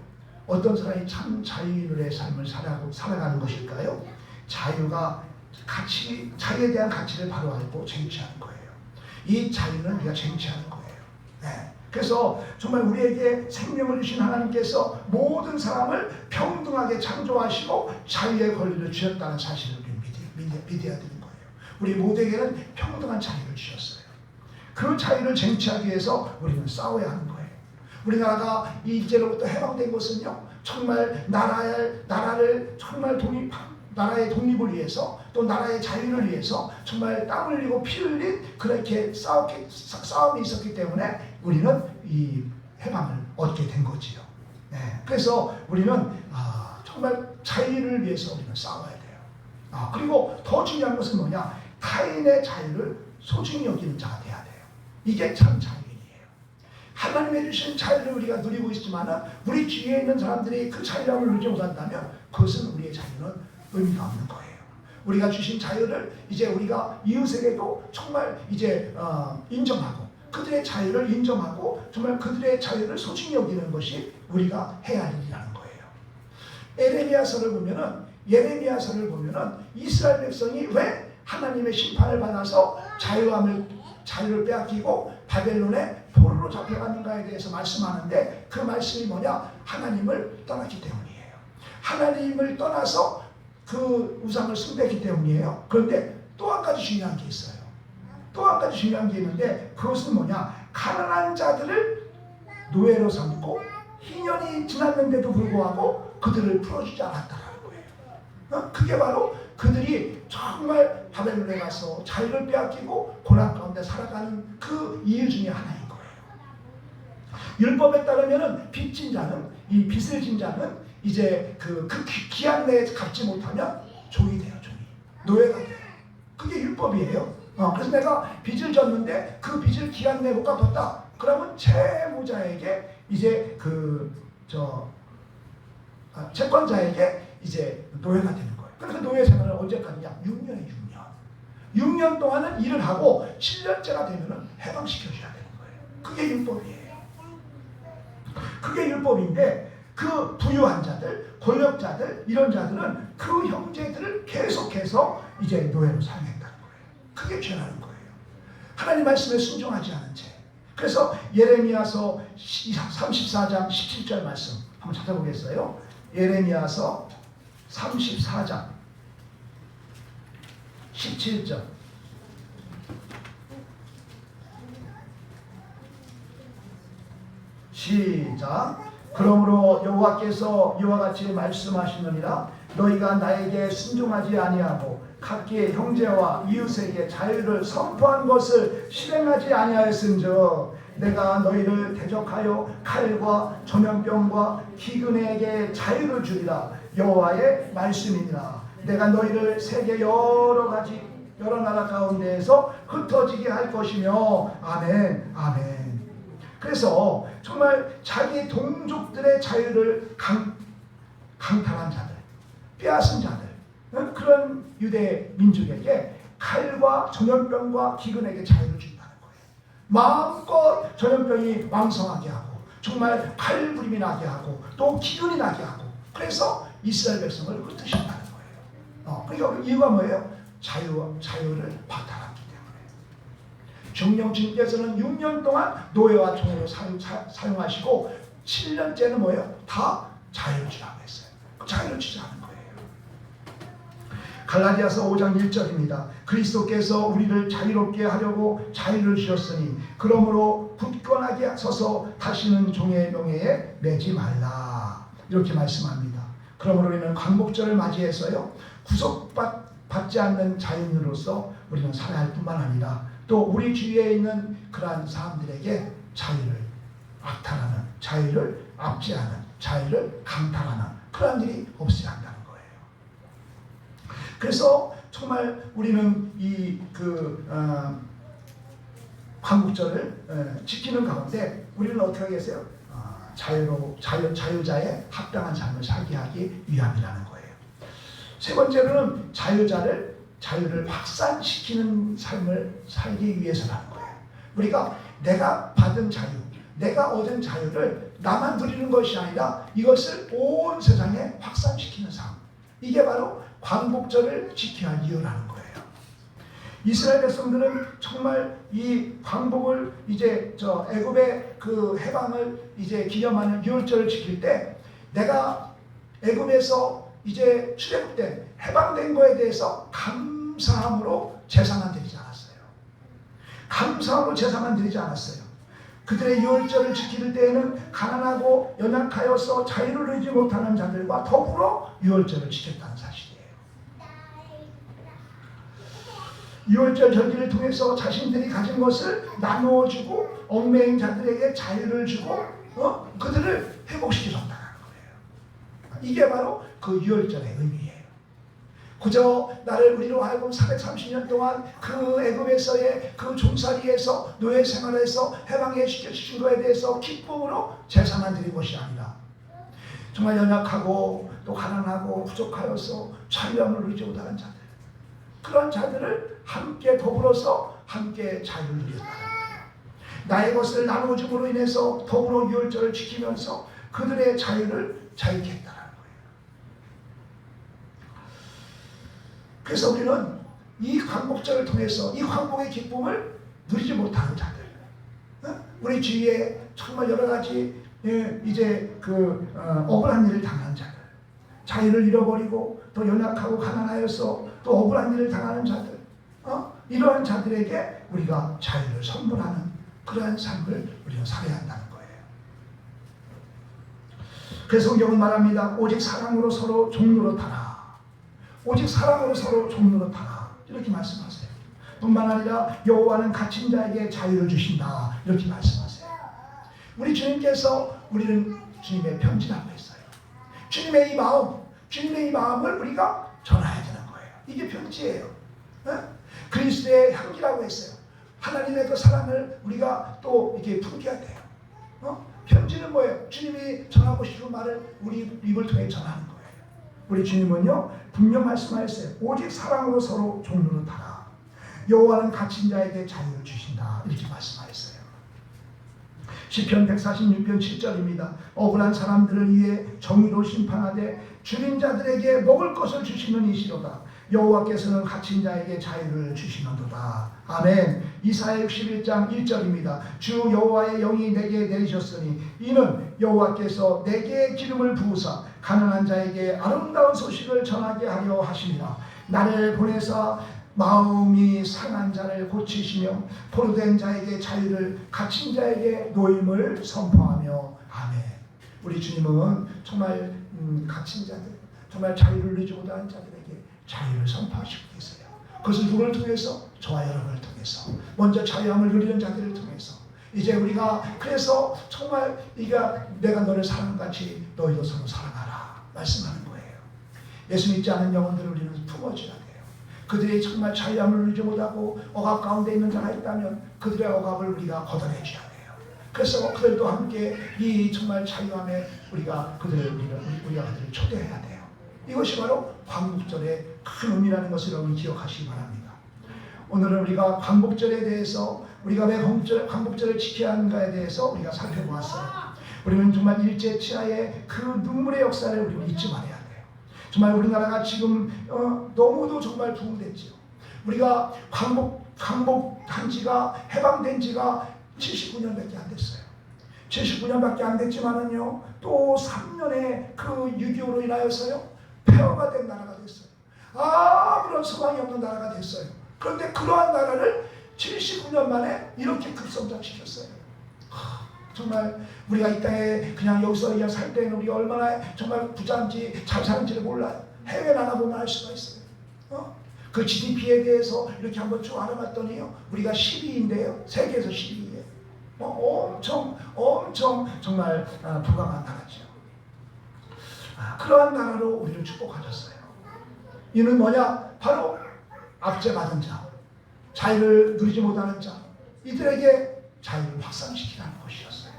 어떤 사람이 참 자유인의 삶을 살아가는 것일까요? 자유에 대한 가치를 바로 알고 쟁취하는 거예요. 이 자유는 우리가 쟁취하는 거예요. 그래서 정말 우리에게 생명을 주신 하나님께서 모든 사람을 평등하게 창조하시고 자유의 권리를 주셨다는 사실을 믿어야 되는 거예요. 우리 모두에게는 평등한 자유를 주셨어요. 그 자유를 쟁취하기 위해서 우리는 싸워야 하는 거예요. 우리나라가 이제로부터 해방된 것은요 정말 나라를 정말 나라의 독립을 위해서 또 나라의 자유를 위해서 정말 땀 흘리고 피 흘린 그렇게 싸움이 있었기 때문에 우리는 이 해방을 얻게 된 거지요. 그래서 우리는 정말 자유를 위해서 우리는 싸워야 돼요. 그리고 더 중요한 것은 뭐냐? 타인의 자유를 소중히 여기는 자가 돼야 돼요. 이게 참 자유인이에요. 하나님의 주신 자유를 우리가 누리고 있지만 우리 주위에 있는 사람들이 그 자유를 누리지 못한다면 그것은 우리의 자유는 의미가 없는 거예요. 우리가 주신 자유를 이제 우리가 이웃에게도 정말 이제 인정하고 그들의 자유를 인정하고 정말 그들의 자유를 소중히 여기는 것이 우리가 해야 할 일이라는 거예요. 예레미야서를 보면은 이스라엘 백성이 왜 하나님의 심판을 받아서 자유를 빼앗기고 바벨론의 포로로 잡혀갔는가에 대해서 말씀하는데 그 말씀이 뭐냐? 하나님을 떠났기 때문이에요. 하나님을 떠나서 그 우상을 숭배했기 때문이에요. 그런데 또 한 가지 중요한 게 있어요. 또 한 가지 중요한 게 있는데 그것은 뭐냐? 가난한 자들을 노예로 삼고 희년이 지났는데도 불구하고 그들을 풀어주지 않았다는 거예요. 그게 바로 그들이 정말 바벨론에 가서 자유를 빼앗기고 고난 가운데 살아가는 그 이유 중에 하나인 거예요. 율법에 따르면은 빚진 자는 이 빚을 진 자는 이제 그 기한 내에 갚지 못하면 종이 돼요. 노예가 돼요. 그게 율법이에요. 그래서 내가 빚을 졌는데 그 빚을 기한 내에 못 갚았다. 그러면 채무자에게 이제 채권자에게 이제 노예가 되는 거예요. 그래서 노예 생활을 언제까지냐? 6년에 6년 동안은 일을 하고 7년째가 되면은 해방시켜줘야 되는 거예요. 그게 율법이에요. 그게 율법인데 그 부유한 자들, 권력자들 이런 자들은 그 형제들을 계속해서 이제 노예로 사용했다는 거예요. 그게 죄라는 거예요. 하나님 말씀에 순종하지 않은 죄. 그래서 예레미야서 34장 17절 말씀 한번 찾아보겠어요. 예레미야서 34장 17절. 시작. 그러므로 여호와께서 이와 같이 말씀하시느니라. 너희가 나에게 순종하지 아니하고 각기의 형제와 이웃에게 자유를 선포한 것을 실행하지 아니하였은즉 내가 너희를 대적하여 칼과 전염병과 기근에게 자유를 주리라. 여호와의 말씀이니라. 내가 너희를 세계 여러 나라 가운데에서 흩어지게 할 것이며. 아멘, 아멘. 그래서 정말 자기 동족들의 자유를 강탈한 자들, 빼앗은 자들, 그런 유대 민족에게 칼과 전염병과 기근에게 자유를 준다는 거예요. 마음껏 전염병이 왕성하게 하고 정말 칼부림이 나게 하고 또 기근이 나게 하고, 그래서 이스라엘 백성을 흩으신다는 거예요. 그러니까 이유가 뭐예요? 자유를 박탈했기 때문에. 정령 주님께서는 6년 동안 노예와 종으로 사용하시고 7년째는 뭐예요? 다 자유를 주라고 했어요. 자유를 주자는 거예요. 갈라디아서 5장 1절입니다. 그리스도께서 우리를 자유롭게 하려고 자유를 주셨으니 그러므로 굳건하게 서서 다시는 종의 명예에 매지 말라. 이렇게 말씀합니다. 그러므로 우리는 광복절을 맞이해서요, 구속받지 않는 자유인으로서 우리는 살아야 할 뿐만 아니라 또 우리 주위에 있는 그러한 사람들에게 자유를 악탈하는, 자유를 압제하는, 자유를 강탈하는 그런 일이 없어야 한다는 거예요. 그래서 정말 우리는 이 광복절을 지키는 가운데 우리는 어떻게 하겠어요? 자유자의 합당한 삶을 살게 하기 위함이라는 거예요. 세 번째로는 자유를 확산시키는 삶을 살기 위해서라는 거예요. 우리가 내가 받은 자유, 내가 얻은 자유를 나만 누리는 것이 아니라 이것을 온 세상에 확산시키는 삶. 이게 바로 광복절을 지켜야 할 이유라는 거예요. 이스라엘 백성들은 정말 이 광복을 이제 애굽의 그 해방을 이제 기념하는 유월절을 지킬 때 내가 애굽에서 이제 출애굽된 해방된 거에 대해서 감사함으로 제사만 드리지 않았어요. 감사함으로 제사만 드리지 않았어요. 그들의 유월절을 지킬 때에는 가난하고 연약하여서 자유를 누리지 못하는 자들과 더불어 유월절을 지켰다는 사실이에요. 유월절 절기를 통해서 자신들이 가진 것을 나누어주고 얽매인 자들에게 자유를 주고 그들을 회복시켜줬다는 거예요. 이게 바로 그 유월절의 의미예요. 그저 나를 우리로 하여금 430년 동안 그 애굽에서의 그 종살이에서 노예 생활에서 해방해 시켜주신 것에 대해서 기쁨으로 제사만 드린 것이 아니라 정말 연약하고 또 가난하고 부족하여서 자유함을 누리지 못하는 자들, 그런 자들을 함께 더불어서 함께 자유를 누렸다는 거예요. 나의 것을 나누어줌으로 인해서 더불어 유월절을 지키면서 그들의 자유를 자유케 했다는 거예요. 그래서 우리는 이 광복절을 통해서 이 광복의 기쁨을 누리지 못하는 자들, 우리 주위에 정말 여러 가지 이제 억울한 일을 당하는 자들, 자유를 잃어버리고 또 연약하고 가난하여서 또 억울한 일을 당하는 자들, 이러한 자들에게 우리가 자유를 선물하는 그러한 삶을 우리는 살아야 한다는 거예요. 그래서 성경은 말합니다. 오직 사랑으로 서로 종로로 타라. 오직 사랑으로 서로 종로로 타라. 이렇게 말씀하세요. 뿐만 아니라 여호와는 갇힌 자에게 자유를 주신다. 이렇게 말씀하세요. 우리 주님께서 우리는 주님의 편지라고 했어요. 주님의 이 마음을 우리가 전해야 되는 거예요. 이게 편지예요. 그리스도의 향기라고 했어요. 하나님의 그 사랑을 우리가 또 이렇게 품겨야 돼요. 편지는 뭐예요? 주님이 전하고 싶은 말을 우리 입을 통해 전하는 거예요. 우리 주님은요 분명 말씀하셨어요. 오직 사랑으로 서로 종로로 타라. 여호와는 갇힌 자에게 자유를 주신다. 이렇게 말씀하셨어요. 시편 146편 7절입니다. 억울한 사람들을 위해 정의로 심판하되 줄인 자들에게 먹을 것을 주시는 이시로다. 여호와께서는 갇힌 자에게 자유를 주시는도다. 아멘. 이사야 61장 1절입니다. 주 여호와의 영이 내게 내리셨으니 이는 여호와께서 내게 기름을 부으사 가난한 자에게 아름다운 소식을 전하게 하려 하시니라. 나를 보내사 마음이 상한 자를 고치시며 포로된 자에게 자유를, 갇힌 자에게 노임을 선포하며. 아멘. 우리 주님은 정말 갇힌 자들, 정말 자유를 누리지 못하는 자들에게 자유를 선포하시고 계세요. 그것을 누구를 통해서? 저와 여러분을 통해서. 먼저 자유함을 누리는 자들을 통해서, 이제 우리가 그래서 정말 내가 너를 사랑같이 너희도 서로 사랑하라 말씀하는 거예요. 예수 믿지 않은 영혼들을 우리는 품어줘야 돼요. 그들이 정말 자유함을 누리지 못하고 억압 가운데 있는 자가 있다면 그들의 억압을 우리가 걷어내줘야 돼요. 그래서 그들도 함께 이 정말 자유함에 우리가 그들을 초대해야 돼요. 이것이 바로 광복절의 큰 의미라는 것을 여러분 기억하시기 바랍니다. 오늘은 우리가 광복절에 대해서 우리가 왜 광복절을 지켜야 하는가에 대해서 우리가 살펴보았어요. 우리는 정말 일제치하의 그 눈물의 역사를 우리는 잊지 말아야 돼요. 정말 우리나라가 지금 너무도 정말 부흥됐지요. 우리가 광복한 지가 해방된 지가 79년밖에 안 됐어요. 79년밖에 안 됐지만은요, 또 3년에 그 6.25로 인하여서요 폐허가 된 나라가 됐어요. 아무런 소망이 없는 나라가 됐어요. 그런데 그러한 나라를 79년 만에 이렇게 급성장시켰어요. 정말 우리가 이 땅에 그냥 여기서 그냥 살 때는 우리가 얼마나 정말 부자인지 잘 사는지를 몰라요. 해외 나가보면 알 수가 있어요. 그 GDP에 대해서 이렇게 한번 쭉 알아봤더니요, 우리가 12위인데요, 세계에서 12위예요. 엄청 정말 부강한 나라죠. 그러한 나라로 우리를 축복하셨어요. 이는 뭐냐? 바로 압제받은 자, 자유를 누리지 못하는 자, 이들에게 자유를 확산시키라는 것이었어요.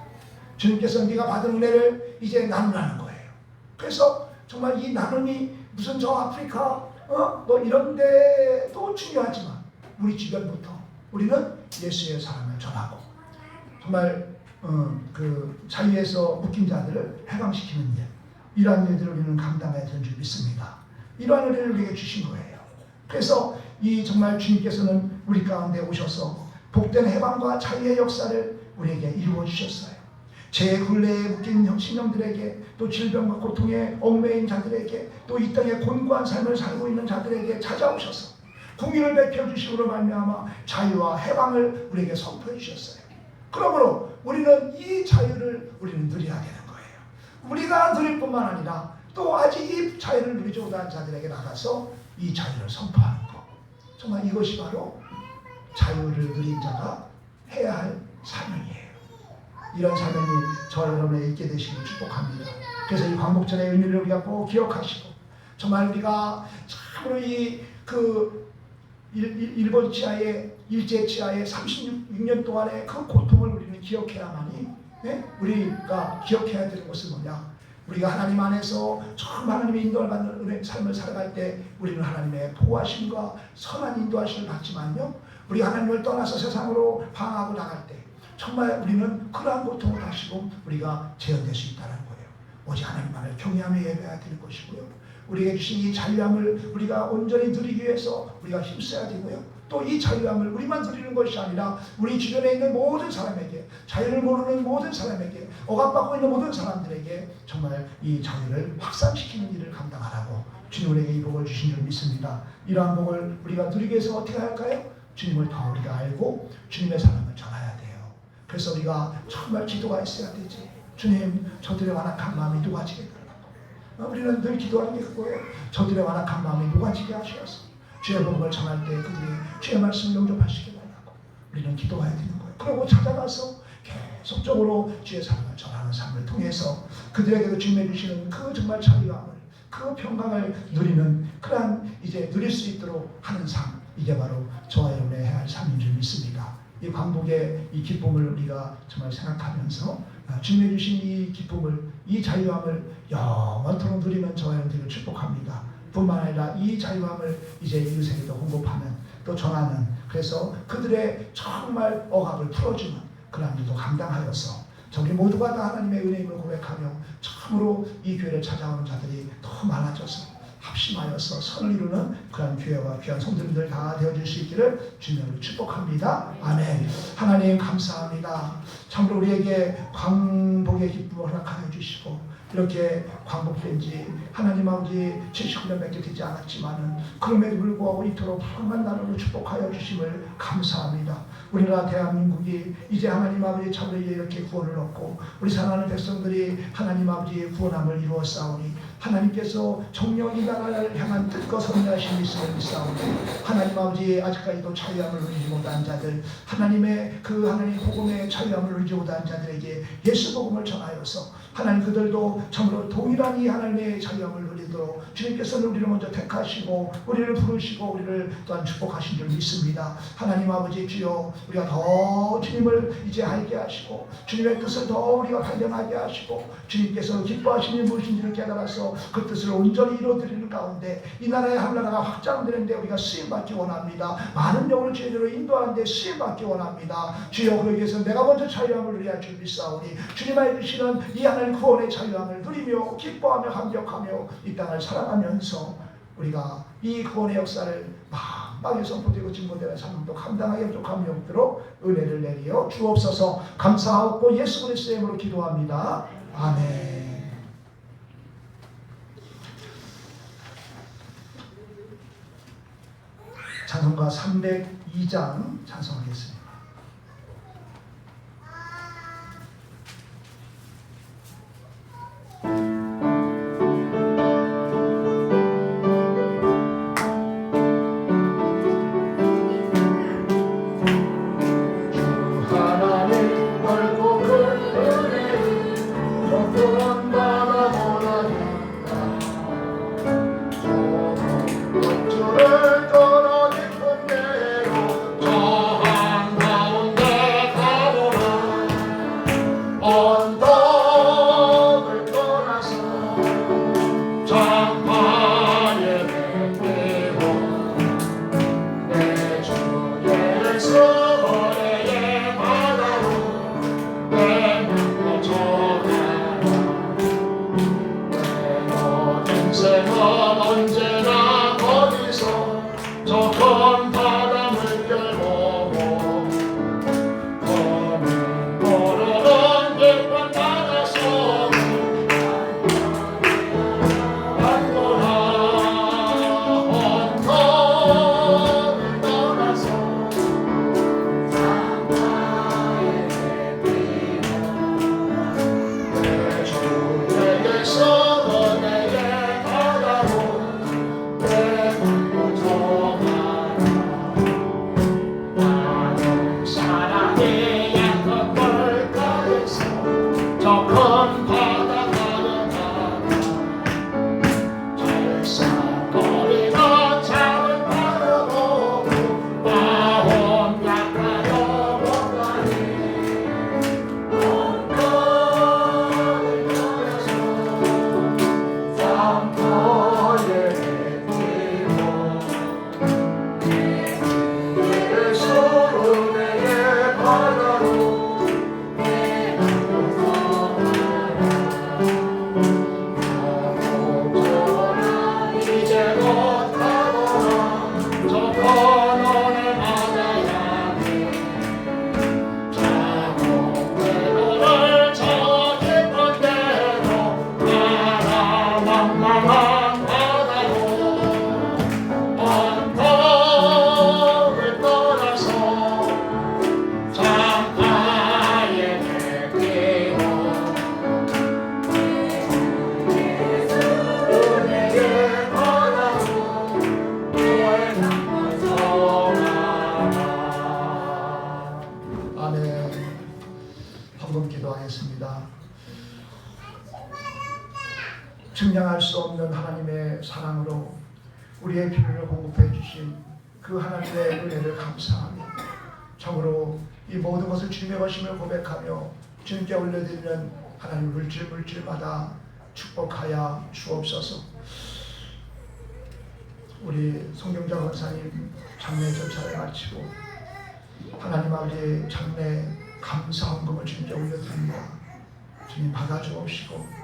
주님께서 네가 받은 은혜를 이제 나누라는 거예요. 그래서 정말 이 나눔이 무슨 저 아프리카 뭐 이런 데도 중요하지만 우리 주변부터 우리는 예수의 사랑을 전하고 정말 그 자유에서 묶인 자들을 해방시키는 일, 이러한 일들을 우리는 감당해야 되는 줄 믿습니다. 이러한 은혜를 우리에게 주신 거예요. 그래서 이 정말 주님께서는 우리 가운데 오셔서 복된 해방과 자유의 역사를 우리에게 이루어 주셨어요. 제 굴레에 묶인 신령들에게, 또 질병과 고통에 얽매인 자들에게, 또 이 땅에 곤고한 삶을 살고 있는 자들에게 찾아오셔서 공의를 베풀어 주심으로 말미암아 자유와 해방을 우리에게 선포해 주셨어요. 그러므로 우리는 이 자유를 우리는 누려야 되는 거예요. 우리가 누릴 뿐만 아니라 또 아직 이 자유를 누리지 못한 자들에게 나가서 이 자유를 선포하는 것. 정말 이것이 바로 자유를 누린 자가 해야 할 사명이에요. 이런 사명이 저와 여러분에 있게 되시길 축복합니다. 그래서 이 광복절의 의미를 우리가 꼭 기억하시고, 정말 우리가 참으로 일본 치하의 일제 치하의 36년 동안의 그 고통을 우리는 기억해야만이, 우리가 기억해야 되는 것은 뭐냐? 우리가 하나님 안에서 처음 하나님의 인도를 받는 은혜의 삶을 살아갈 때 우리는 하나님의 보호하심과 선한 인도하심을 받지만요, 우리 하나님을 떠나서 세상으로 방황하고 나갈 때 정말 우리는 그러한 고통을 다시금 우리가 재현될 수 있다는 거예요. 오직 하나님만을 경외하며 예배해야 되는 것이고요, 우리에게 주신 이 자유함을 우리가 온전히 누리기 위해서 우리가 힘써야 되고요, 또 이 자유함을 우리만 누리는 것이 아니라 우리 주변에 있는 모든 사람에게, 자유를 모르는 모든 사람에게, 억압받고 있는 모든 사람들에게 정말 이 자유를 확산시키는 일을 감당하라고 주님 우리에게 이 복을 주신 줄 믿습니다. 이러한 복을 우리가 누리기 위해서 어떻게 할까요? 주님을 더 우리가 알고 주님의 사랑을 전해야 돼요. 그래서 우리가 정말 기도가 있어야 되지. 주님, 저들의 완악한 마음이 녹아지게 달라고. 우리는 늘 기도하는 게 그거예요. 저들의 완악한 마음이 녹아지게 하셔서 주의 복음을 전할 때 그들이 주의 말씀을 영접하시게 달라고 우리는 기도해야 되는 거예요. 그리고 찾아가서 계속적으로 주의 사랑을 전하는 삶을 통해서 그들에게도 주님이 주시는 그 정말 자유함을, 그 평강을 누리는 그러한 이제 누릴 수 있도록 하는 삶, 이게 바로 저와 여러분의 해야 할 삶인 줄 믿습니다. 이 광복의 이 기쁨을 우리가 정말 생각하면서 주님이 주신 이 기쁨을, 이 자유함을 영원토록 누리는 저와 여러분들을 축복합니다. 뿐만 아니라 이 자유함을 이제 이웃에게도 공급하는, 또 전하는, 그래서 그들의 정말 억압을 풀어주는 그런 일도 감당하여서 저기 모두가 다 하나님의 은혜임을 고백하며 참으로 이 교회를 찾아오는 자들이 더 많아져서 합심하여서 선을 이루는 그런 교회와 귀한 성도님들 다 되어줄 수 있기를 주님으로 축복합니다. 아멘. 하나님 감사합니다. 참으로 우리에게 광복의 기쁨을 허락하여 주시고, 이렇게 광복된 지 하나님 아버지 79년밖에 되지 않았지만은 그럼에도 불구하고 이토록 평안한 나라로 축복하여 주심을 감사합니다. 우리나라 대한민국이 이제 하나님 아버지 참으로 이렇게 구원을 얻고 우리 사랑하는 백성들이 하나님 아버지의 구원함을 이루었사오니 하나님께서 정령 이 나라를 향한 뜻과 선하심이 있음을 믿사오니 하나님 아버지 아직까지도 자유함을 누리지 못한 자들 하나님의 그 하나님 복음의 자유함을 누리지 못한 자들에게 예수 복음을 전하여서 하나님 그들도 참으로 동일한 이 하나님의 자유함을 누리도록 주님께서는 우리를 먼저 택하시고 우리를 부르시고 우리를 또한 축복하신 줄 믿습니다. 하나님 아버지 주여 우리가 더 주님을 이제 알게 하시고 주님의 뜻을 더 우리가 발견하게 하시고 주님께서 기뻐하시는 무엇인지를 깨달아서 그 뜻을 온전히 이루어드리는 가운데 이 나라의 한나라가 확장되는데 우리가 쓰임받기 원합니다. 많은 영혼을 주님으로 인도하는데 쓰임받기 원합니다. 주여 그러기 위해서 내가 먼저 자유함을 누려야 줄 믿사오니 주님의 주시는 이 하나님 구원의 자유함을 누리며 기뻐하며 감격하며 이 땅을 살아가면서 우리가 이 구원의 역사를 만방에 선포되고 증거되는 삶도 감당하게 부족함이 없도록 은혜를 내리어 주옵소서. 감사하고 예수 그리스도의 이름으로 기도합니다. 아멘. 찬송가 302장 찬송하겠습니다. 측량할 수 없는 하나님의 사랑으로 우리의 필요를 공급해 주신 그 하나님의 은혜를 감사하며 참으로 이 모든 것을 주님의 것임을 고백하며 주님께 올려드리는 하나님 물질마다 축복하여 주옵소서. 우리 송경자 권사님 장례 절차를 마치고 하나님 아버지의 장례 감사 헌금을 주님께 올려드립니다. 주님 받아주옵시고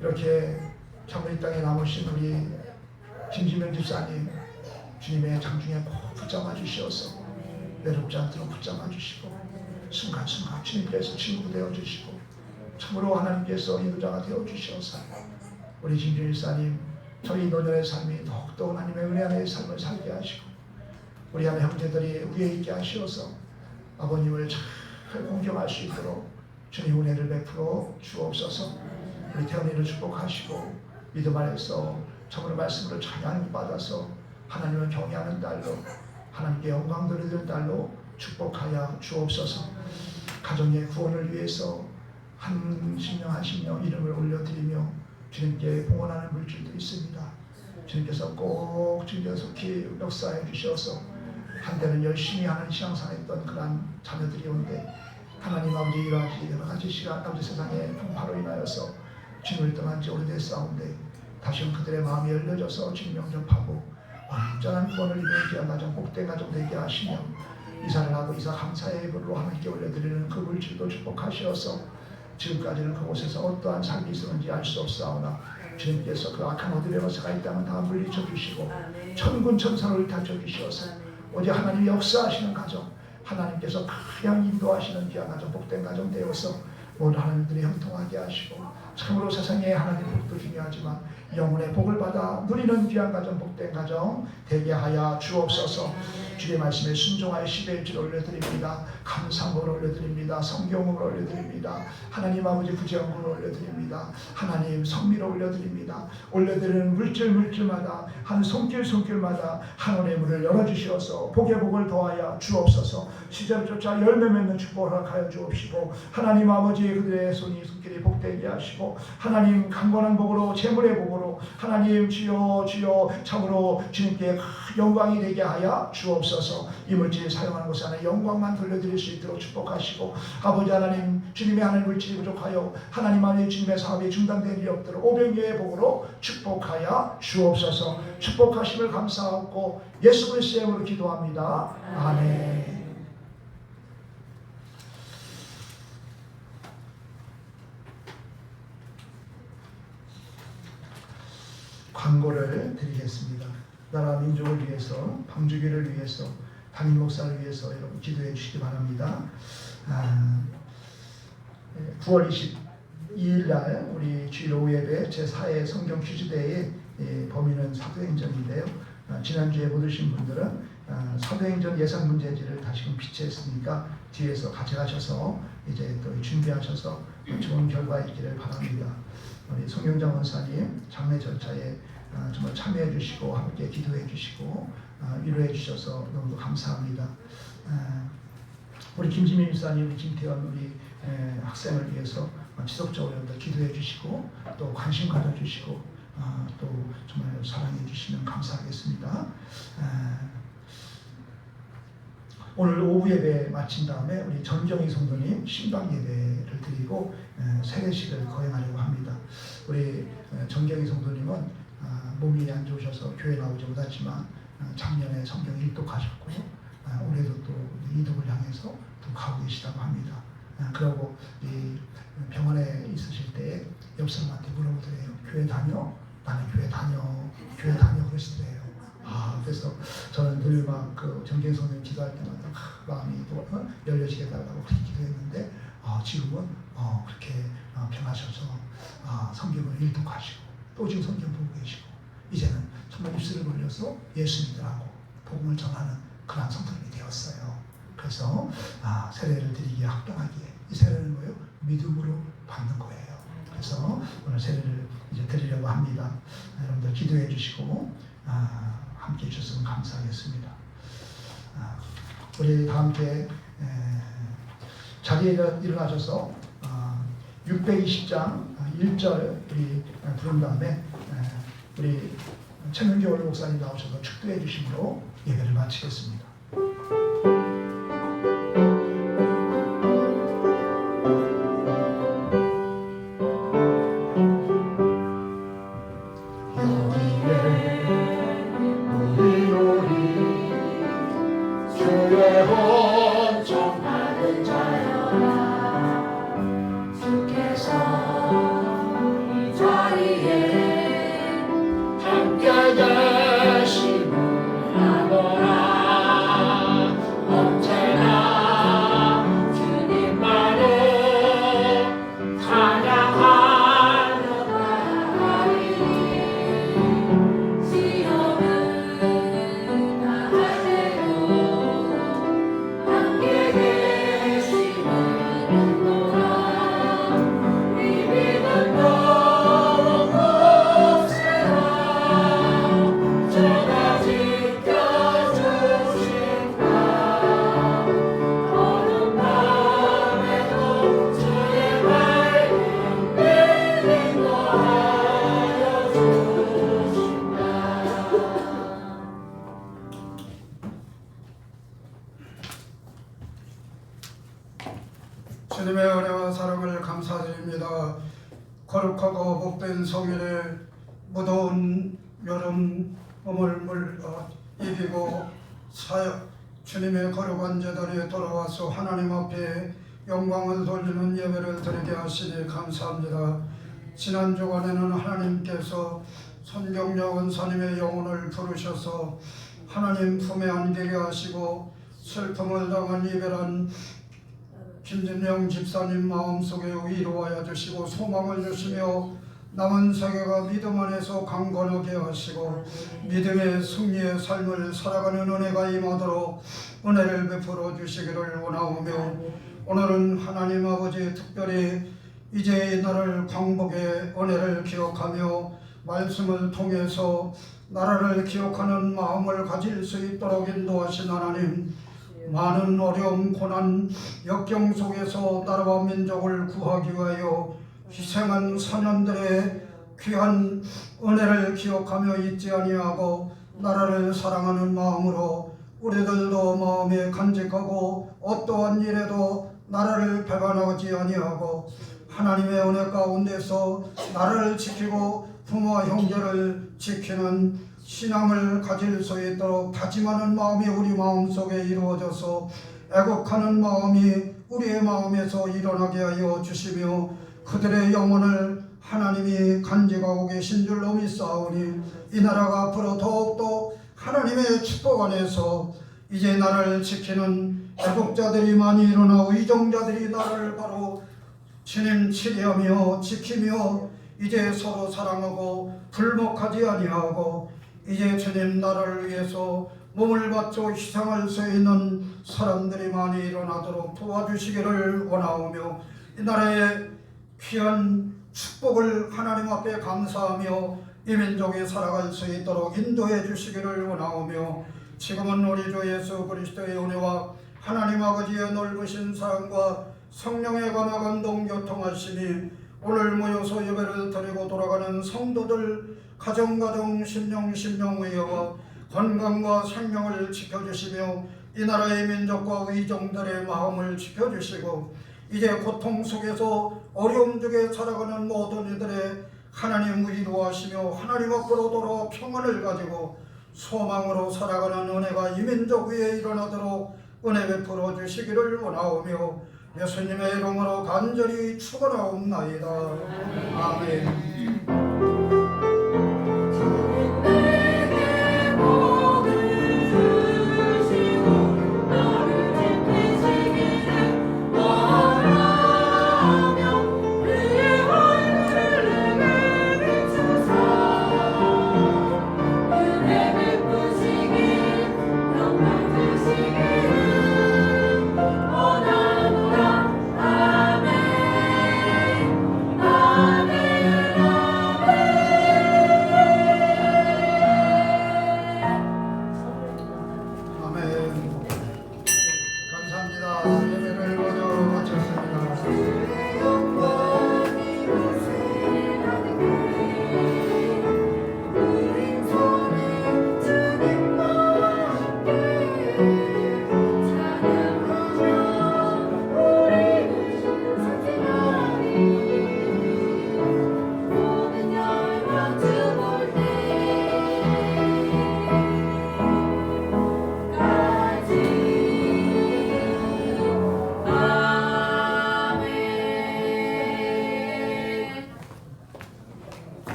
이렇게 참으로 이 땅에 남으신 우리 김지명 집사님 주님의 장중에 꼭 붙잡아 주시어서 외롭지 않도록 붙잡아 주시고 순간순간 주님께서 친구 되어 주시고 참으로 하나님께서 인도자가 되어 주시어서 우리 김지명 집사님 저희 노년의 삶이 더욱더 하나님의 은혜 안의 삶을 살게 하시고 우리 안에 형제들이 위에 있게 하시어서 아버님을 잘 공경할 수 있도록 주님 은혜를 베풀어 주옵소서. 우리 태원이를 축복하시고 믿음 안에서 참으로 말씀으로 찬양 받아서 하나님을 경외하는 딸로 하나님께 영광 돌리는 딸로 축복하여 주옵소서. 가정의 구원을 위해서 한 심령 이름을 올려드리며 주님께 봉헌하는 물질도 있습니다. 주님께서 꼭 주님께서 속히 역사해 주셔서 한때는 열심히 하는 신앙생활했던 그러한 자녀들이 온데 하나님 아버지 이러한 여러 가지 시간 아버지 세상의 풍파로 인하여서 주님을 떠난 지 오래됐사온데 다시금 그들의 마음이 열려져서 주님 영접하고 완전한 구원을 이루는 귀한 가정 복된 가정 되게 하시며 이사를 하고 이사 감사의 예물로 하나님께 올려드리는 그 물질도 축복하시어서 지금까지는 그곳에서 어떠한 삶이 있었는지 알 수 없사오나 주님께서 그 악한 어둠의 것가 있다면 다 물리쳐 주시고 천군 천사를 닫혀 주시어서 오직 하나님이 역사하시는 가정 하나님께서 그냥 인도하시는 귀한 가정 복된 가정 되어서 모든 하나님들이 형통하게 하시고 참으로 세상에 하나님 복도 중요하지만 영혼의 복을 받아 누리는 귀한 가정 복된 가정 되게 하여 주옵소서. 주의 말씀에 순종하여 11줄 올려드립니다. 감사함을 올려드립니다. 성경을 올려드립니다. 하나님 아버지 구제함을 올려드립니다. 하나님 성미를 올려드립니다. 올려드리는 물질마다 한 손길마다 하늘의 문을 열어주시어서 복의 복을 더하여 주옵소서. 시절을 쫓아 열매 맺는 축복을 허락하여 주옵시고 하나님 아버지 그들의 손길이 복되게 하시고 하나님 강건한 복으로 재물의 복으로 하나님 주여 참으로 주님께 영광이 되게 하여 주옵소서. 이 물질 사용하는 곳에 하나님 영광만 돌려드릴 수 있도록 축복하시고 아버지 하나님 주님의 하나님 물질이 부족하여 하나님 안에 주님의 사업이 중단된 일이 없도록 500여의 복으로 축복하여 주옵소서. 축복하심을 감사하고 예수 그리스도의 이름으로 기도합니다. 아멘. 광고를 드리겠습니다. 나라 민족을 위해서 방주교를 위해서 담임 목사를 위해서 여러분 기도해 주시기 바랍니다. 9월 22일 날 우리 주일 오후 예배 제4회 성경 퀴즈대회의 범위는 사도행전인데요. 지난주에 못 오신 분들은 사도행전 예상 문제지를 다시금 비치했으니까 뒤에서 가져가셔서 이제 또 준비하셔서 좋은 결과 있기를 바랍니다. 우리 송영장 원사님 장례 절차에 정말 참여해 주시고 함께 기도해 주시고 위로해 주셔서 너무 감사합니다. 우리 김지민 목사님, 우리 김태현 우리 학생을 위해서 지속적으로 기도해 주시고 또 관심 가져 주시고 또 정말 사랑해 주시면 감사하겠습니다. 오늘 오후 예배 마친 다음에 우리 전경희 성도님 신방 예배를 드리고 세례식을 거행하려고 합니다. 우리 전경희 성도님은 몸이 안 좋으셔서 교회 나오지 못했지만 작년에 성경 일독하셨고 올해도 또 이독을 향해서 또 가고 계시다고 합니다. 그러고 이 병원에 있으실 때 옆 사람한테 물어보더래요. 교회 다녀? 나는 교회 다녀 그러시더래요. 그래서 저는 늘 막 그 정경 성도님 기도할 때마다 마음이 또 열려지게 달라고 그렇게 기도했는데 지금은 그렇게 변하셔서 성경을 일독하시고 또 지금 성경 보고 계시고 이제는 정말 입술을 벌려서 예수 믿으라고 복음을 전하는 그런 성도님이 되었어요. 그래서 세례를 드리기에 합당하기에 이 세례는 뭐예요? 믿음으로 받는 거예요. 그래서 오늘 세례를 이제 드리려고 합니다. 여러분들 기도해 주시고 함께 해주셨으면 감사하겠습니다. 우리 다 함께 자리에 일어나셔서 620장 1절 우리 부른 다음에 우리 최명교 목사님 나오셔서 축도해 주심으로 예배를 마치겠습니다. 함께 계심을 하노라. 거룩하고 복된 성일에 무더운 여름 어물물 이기고 주님의 거룩한 제단에 돌아와서 하나님 앞에 영광을 돌리는 예배를 드리게 하시니 감사합니다. 지난 주간에는 하나님께서 손경려 원사님의 영혼을 부르셔서 하나님 품에 안기게 하시고 슬픔을 당한 이별한 김진영 집사님 마음속에 위로하여 주시고 소망을 주시며 남은 세계가 믿음 안에서 강건하게 하시고 믿음의 승리의 삶을 살아가는 은혜가 임하도록 은혜를 베풀어 주시기를 원하오며, 오늘은 하나님 아버지 특별히 이제 이 날을 광복의 은혜를 기억하며 말씀을 통해서 나라를 기억하는 마음을 가질 수 있도록 인도하신 하나님, 많은 어려움, 고난, 역경 속에서 나라와 민족을 구하기 위하여 희생한 선현들의 귀한 은혜를 기억하며 잊지 아니하고 나라를 사랑하는 마음으로 우리들도 마음에 간직하고 어떠한 일에도 나라를 배반하지 아니하고 하나님의 은혜 가운데서 나라를 지키고 부모와 형제를 지키는 신앙을 가질 수 있도록 다짐하는 마음이 우리 마음속에 이루어져서 애국하는 마음이 우리의 마음에서 일어나게 하여 주시며 그들의 영혼을 하나님이 간직하고 계신 줄로 믿사오니 이 나라가 앞으로 더욱더 하나님의 축복 안에서 이제 나라를 지키는 애국자들이 많이 일어나고 의정자들이 나라를 바로 주님 치리하며 지키며 이제 서로 사랑하고 불목하지 아니하고 이제 주님 나라를 위해서 몸을 바쳐 희생할 수 있는 사람들이 많이 일어나도록 도와주시기를 원하오며 이 나라의 귀한 축복을 하나님 앞에 감사하며 이 민족이 살아갈 수 있도록 인도해 주시기를 원하오며, 지금은 우리 주 예수 그리스도의 은혜와 하나님 아버지의 넓으신 사랑과 성령의 감화 감동 교통하시니 오늘 모여서 예배를 드리고 돌아가는 성도들 가정 심령 의회와 건강과 생명을 지켜주시며 이 나라의 민족과 의정들의 마음을 지켜주시고 이제 고통 속에서 어려움 중에 살아가는 모든 이들의 하나님 위로하시며 하나님 앞으로 돌아와 평안을 가지고 소망으로 살아가는 은혜가 이 민족 위에 일어나도록 은혜 베풀어 주시기를 원하오며 예수님의 이름으로 간절히 축원하옵나이다. 아멘.